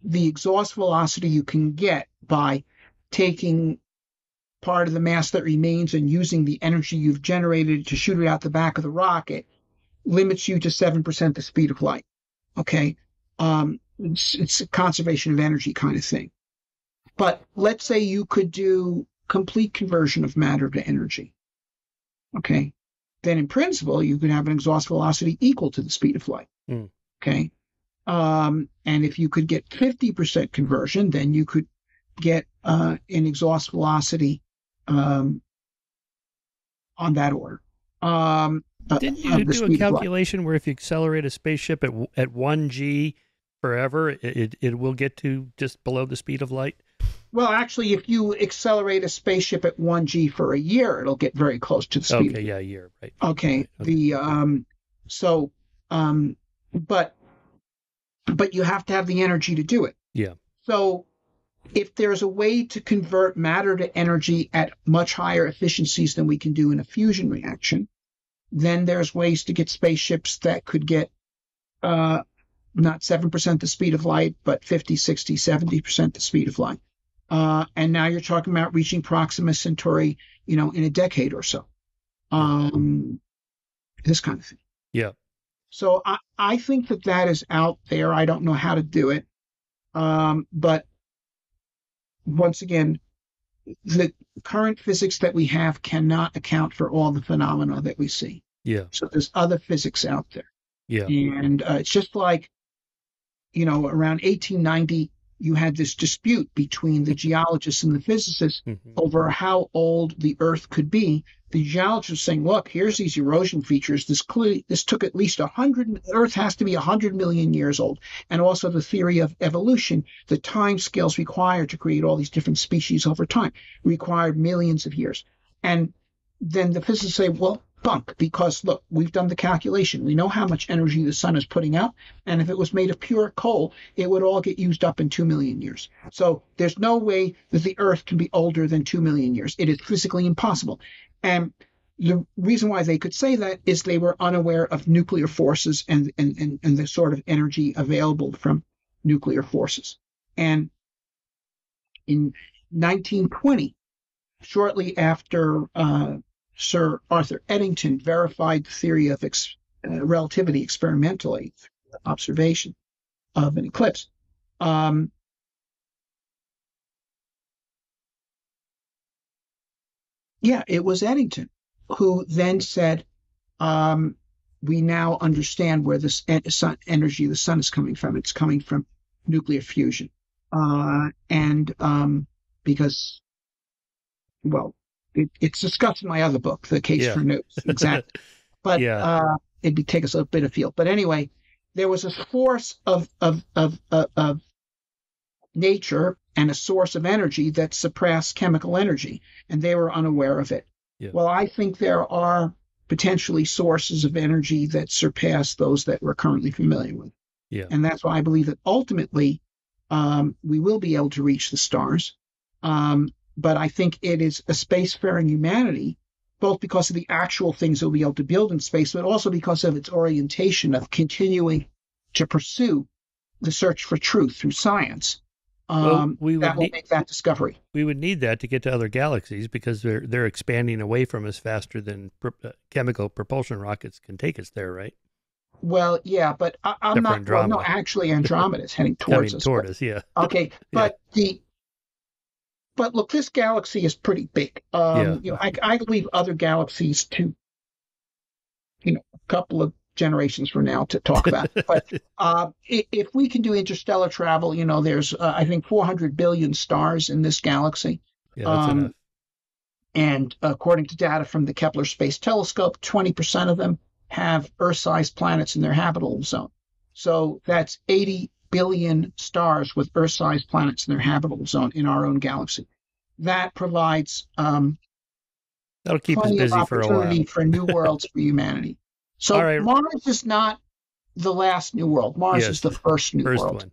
the exhaust velocity you can get by taking part of the mass that remains and using the energy you've generated to shoot it out the back of the rocket limits you to 7% the speed of light. It's a conservation of energy kind of thing. But let's say you could do complete conversion of matter to energy. Then in principle, you could have an exhaust velocity equal to the speed of light. And if you could get 50% conversion, then you could get an exhaust velocity on that order. Didn't you do a calculation where if you accelerate a spaceship at 1G forever, it will get to just below the speed of light? Well, actually, if you accelerate a spaceship at 1G for a year, it'll get very close to the speed. Okay, yeah, a year, right. But you have to have the energy to do it. Yeah. So if there's a way to convert matter to energy at much higher efficiencies than we can do in a fusion reaction, then there's ways to get spaceships that could get not 7% the speed of light, but 50, 60, 70% the speed of light. And now you're talking about reaching Proxima Centauri, in a decade or so. This kind of thing. Yeah. So I think that is out there. I don't know how to do it. But once again, the current physics that we have cannot account for all the phenomena that we see. Yeah. So there's other physics out there. Yeah. And it's just like, around 1890, you had this dispute between the geologists and the physicists over how old the Earth could be. The geologists saying, look, here's these erosion features. This took at least 100, Earth has to be 100 million years old. And also the theory of evolution, the time scales required to create all these different species over time required millions of years. And then the physicists say, well, bunk, because look, we've done the calculation. We know how much energy the sun is putting out. And if it was made of pure coal, it would all get used up in 2 million years. So there's no way that the Earth can be older than 2 million years. It is physically impossible. And the reason why they could say that is they were unaware of nuclear forces and the sort of energy available from nuclear forces. And in 1920, shortly after Sir Arthur Eddington verified the theory of relativity experimentally, observation of an eclipse. It was Eddington who then said, we now understand where this energy of the sun is coming from. It's coming from nuclear fusion. Because, well, it's discussed in my other book, The Case for Nukes, exactly. But it'd take us a bit afield. But anyway, there was a force of nature and a source of energy that surpassed chemical energy, and they were unaware of it. Yeah. Well, I think there are potentially sources of energy that surpass those that we're currently familiar with. Yeah. And that's why I believe that ultimately we will be able to reach the stars. But I think it is a spacefaring humanity, both because of the actual things that we'll be able to build in space, but also because of its orientation of continuing to pursue the search for truth through science. That will make that discovery. We would need that to get to other galaxies because they're expanding away from us faster than chemical propulsion rockets can take us there, right? Well, yeah, but I'm not. Well, no, actually, Andromeda is heading towards us. Yeah. Okay, but But look, this galaxy is pretty big. I believe other galaxies to, a couple of generations from now to talk about. But if we can do interstellar travel, there's I think 400 billion stars in this galaxy. Yeah, that's enough. And according to data from the Kepler Space Telescope, 20% of them have Earth-sized planets in their habitable zone. So that's 80 billion stars with Earth-sized planets in their habitable zone in our own galaxy. That provides that'll keep us busy for a while. For new worlds for humanity. So right. Mars is not the last new world. Mars is the first new world. One.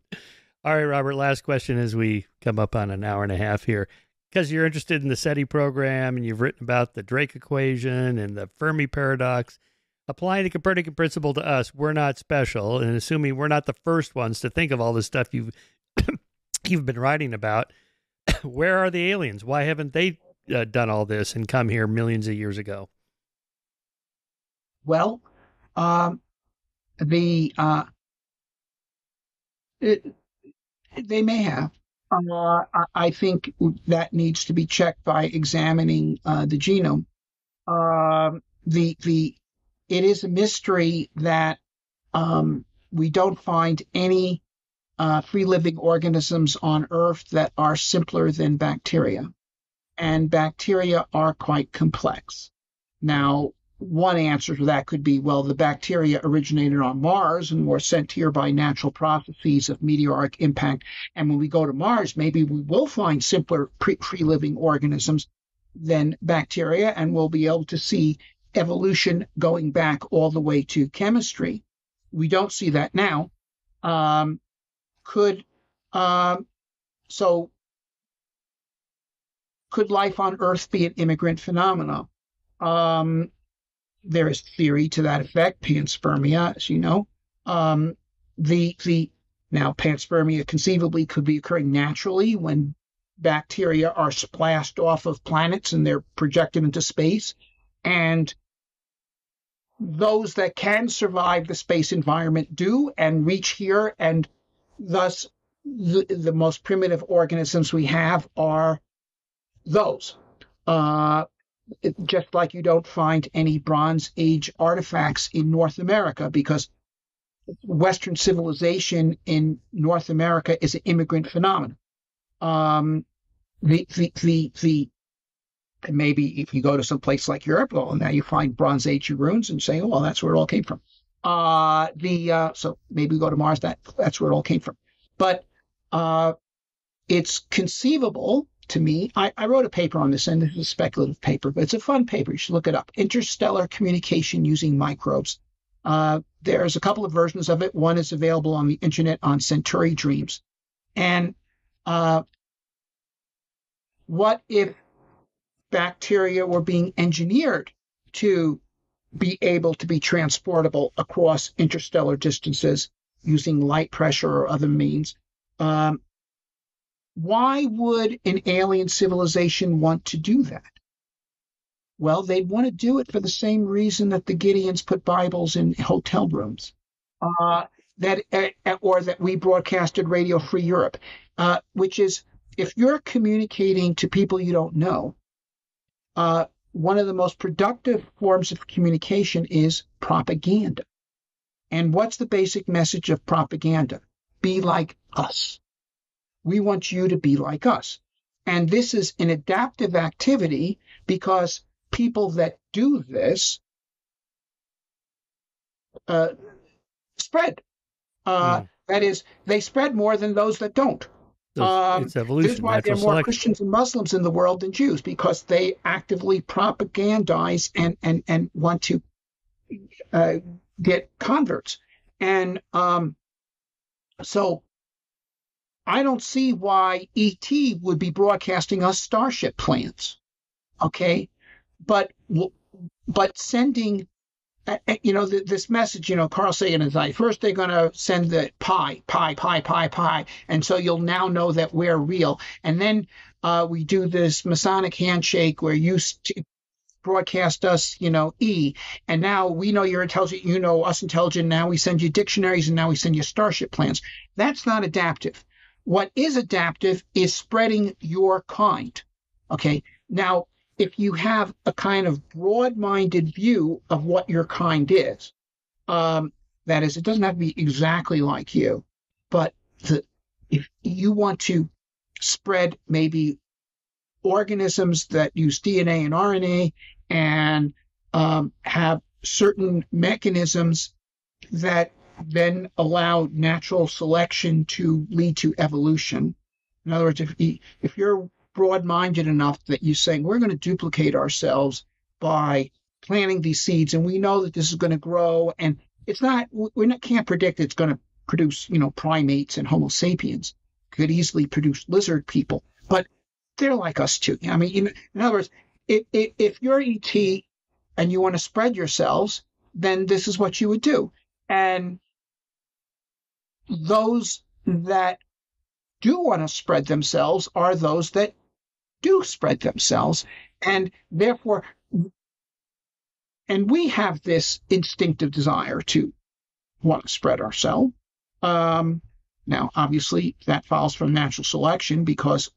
All right, Robert, last question as we come up on an hour and a half here. Because you're interested in the SETI program and you've written about the Drake equation and the Fermi paradox, applying the Copernican principle to us, we're not special, and assuming we're not the first ones to think of all this stuff you've been writing about, where are the aliens? Why haven't they done all this and come here millions of years ago? Well, they may have. I think that needs to be checked by examining the genome. It is a mystery that we don't find any free living organisms on Earth that are simpler than bacteria, and bacteria are quite complex. Now, one answer to that could be, well, the bacteria originated on Mars and were sent here by natural processes of meteoric impact. And when we go to Mars, maybe we will find simpler free-living organisms than bacteria, and we'll be able to see evolution going back all the way to chemistry. We don't see that now. Could life on Earth be an immigrant phenomenon? There is theory to that effect, panspermia, as you know. Now panspermia conceivably could be occurring naturally when bacteria are splashed off of planets and they're projected into space. And those that can survive the space environment do and reach here, and thus the most primitive organisms we have are those. Just like you don't find any Bronze Age artifacts in North America because Western civilization in North America is an immigrant phenomenon. The maybe if you go to some place like Europe, well, now you find Bronze Age ruins and say, oh, well, that's where it all came from. So maybe we go to Mars, that's where it all came from. But it's conceivable to me. I wrote a paper on this, and this is a speculative paper, but it's a fun paper. You should look it up. Interstellar Communication Using Microbes. There's a couple of versions of it. One is available on the internet on Centauri Dreams. And what if bacteria were being engineered to be able to be transportable across interstellar distances using light pressure or other means? Why would an alien civilization want to do that? Well, they'd want to do it for the same reason that the Gideons put Bibles in hotel rooms, or that we broadcasted Radio Free Europe, which is if you're communicating to people you don't know, one of the most productive forms of communication is propaganda. And what's the basic message of propaganda? Be like us. We want you to be like us. And this is an adaptive activity because people that do this spread. That is, they spread more than those that don't. It's evolution. This is why there are more Christians and Muslims in the world than Jews, because they actively propagandize and want to get converts. And so I don't see why ET would be broadcasting us Starship plans, okay? But sending, this message, Carl Sagan is like, first they're going to send the pi, and so you'll now know that we're real. And then we do this Masonic handshake where you broadcast us, E, and now we know you're intelligent, you know us intelligent, now we send you dictionaries, and now we send you Starship plans. That's not adaptive. What is adaptive is spreading your kind, okay? Now, if you have a kind of broad-minded view of what your kind is, that is, it doesn't have to be exactly like you, but if you want to spread maybe organisms that use DNA and RNA and have certain mechanisms that then allow natural selection to lead to evolution. In other words, if you're broad-minded enough that you're saying we're going to duplicate ourselves by planting these seeds, and we know that this is going to grow, and can't predict it's going to produce, primates and Homo sapiens. Could easily produce lizard people, but they're like us too. I mean, in other words, if you're ET and you want to spread yourselves, then this is what you would do. And those that do want to spread themselves are those that do spread themselves. And therefore, and we have this instinctive desire to want to spread ourselves. Now, obviously, that follows from natural selection because,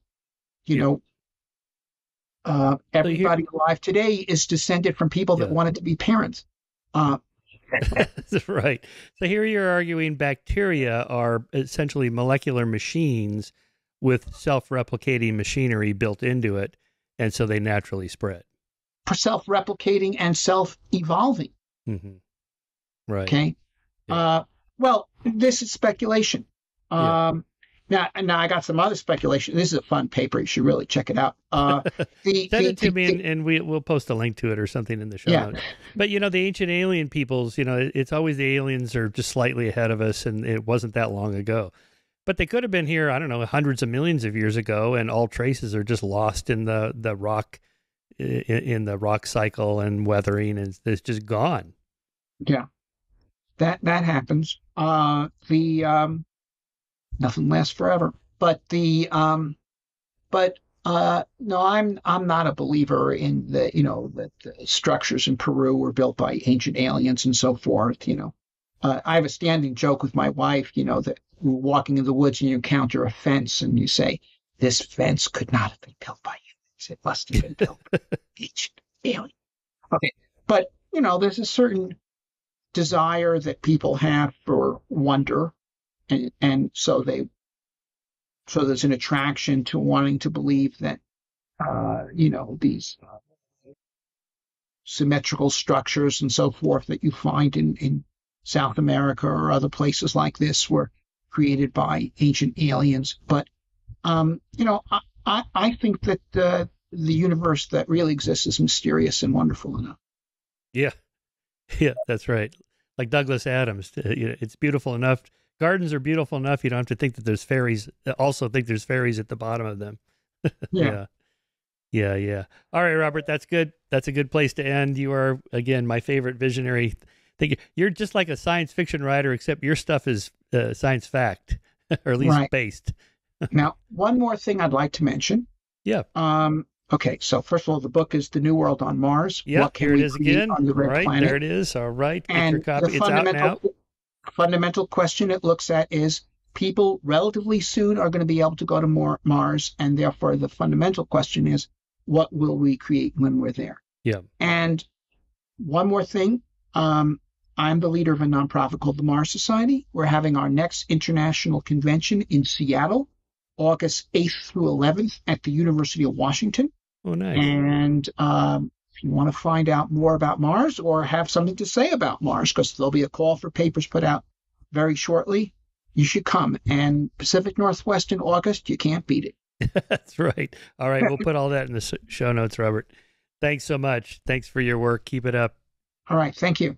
everybody alive today is descended from people that wanted to be parents. That's right. So here you're arguing bacteria are essentially molecular machines with self-replicating machinery built into it, and so they naturally spread. Self-replicating and self-evolving. Mm-hmm. Right. Okay. Yeah. Well, this is speculation. Now I got some other speculation. This is a fun paper. You should really check it out. Send it to me, and we'll post a link to it or something in the show notes. But, the ancient alien peoples, it's always the aliens are just slightly ahead of us, and it wasn't that long ago. But they could have been here, I don't know, hundreds of millions of years ago, and all traces are just lost in the rock, in the rock cycle and weathering, and it's just gone. Yeah, that happens. Nothing lasts forever. But no, I'm not a believer in that the structures in Peru were built by ancient aliens and so forth. I have a standing joke with my wife. That we're walking in the woods and you encounter a fence and you say, "This fence could not have been built by humans. It must have been built by ancient aliens." Okay, but there's a certain desire that people have for wonder, and so there's an attraction to wanting to believe that these symmetrical structures and so forth that you find in South America or other places like this were created by ancient aliens. But I think that the universe that really exists is mysterious and wonderful enough. Yeah, yeah, that's right. Like Douglas Adams, it's beautiful enough. Gardens are beautiful enough. You don't have to think that there's fairies. Also think there's fairies at the bottom of them. Yeah. Yeah. All right, Robert, that's good. That's a good place to end. You are, again, my favorite visionary. You're just like a science fiction writer, except your stuff is science fact, or at least Right. based. Now, one more thing I'd like to mention. Yeah. Okay, so first of all, the book is The New World on Mars. Yeah, What can here it we is create again. on the red Right, planet? there it is. All right, get And your copy. the It's out now. fundamental question it looks at is people relatively soon are going to be able to go to Mars, and therefore the fundamental question is, what will we create when we're there? Yeah. And one more thing, I'm the leader of a nonprofit called the Mars Society. We're having our next international convention in Seattle, August 8th through 11th at the University of Washington. Oh, nice. And if you want to find out more about Mars or have something to say about Mars, because there'll be a call for papers put out very shortly, you should come. And Pacific Northwest in August, you can't beat it. That's right. All right, we'll put all that in the show notes, Robert. Thanks so much. Thanks for your work. Keep it up. All right. Thank you.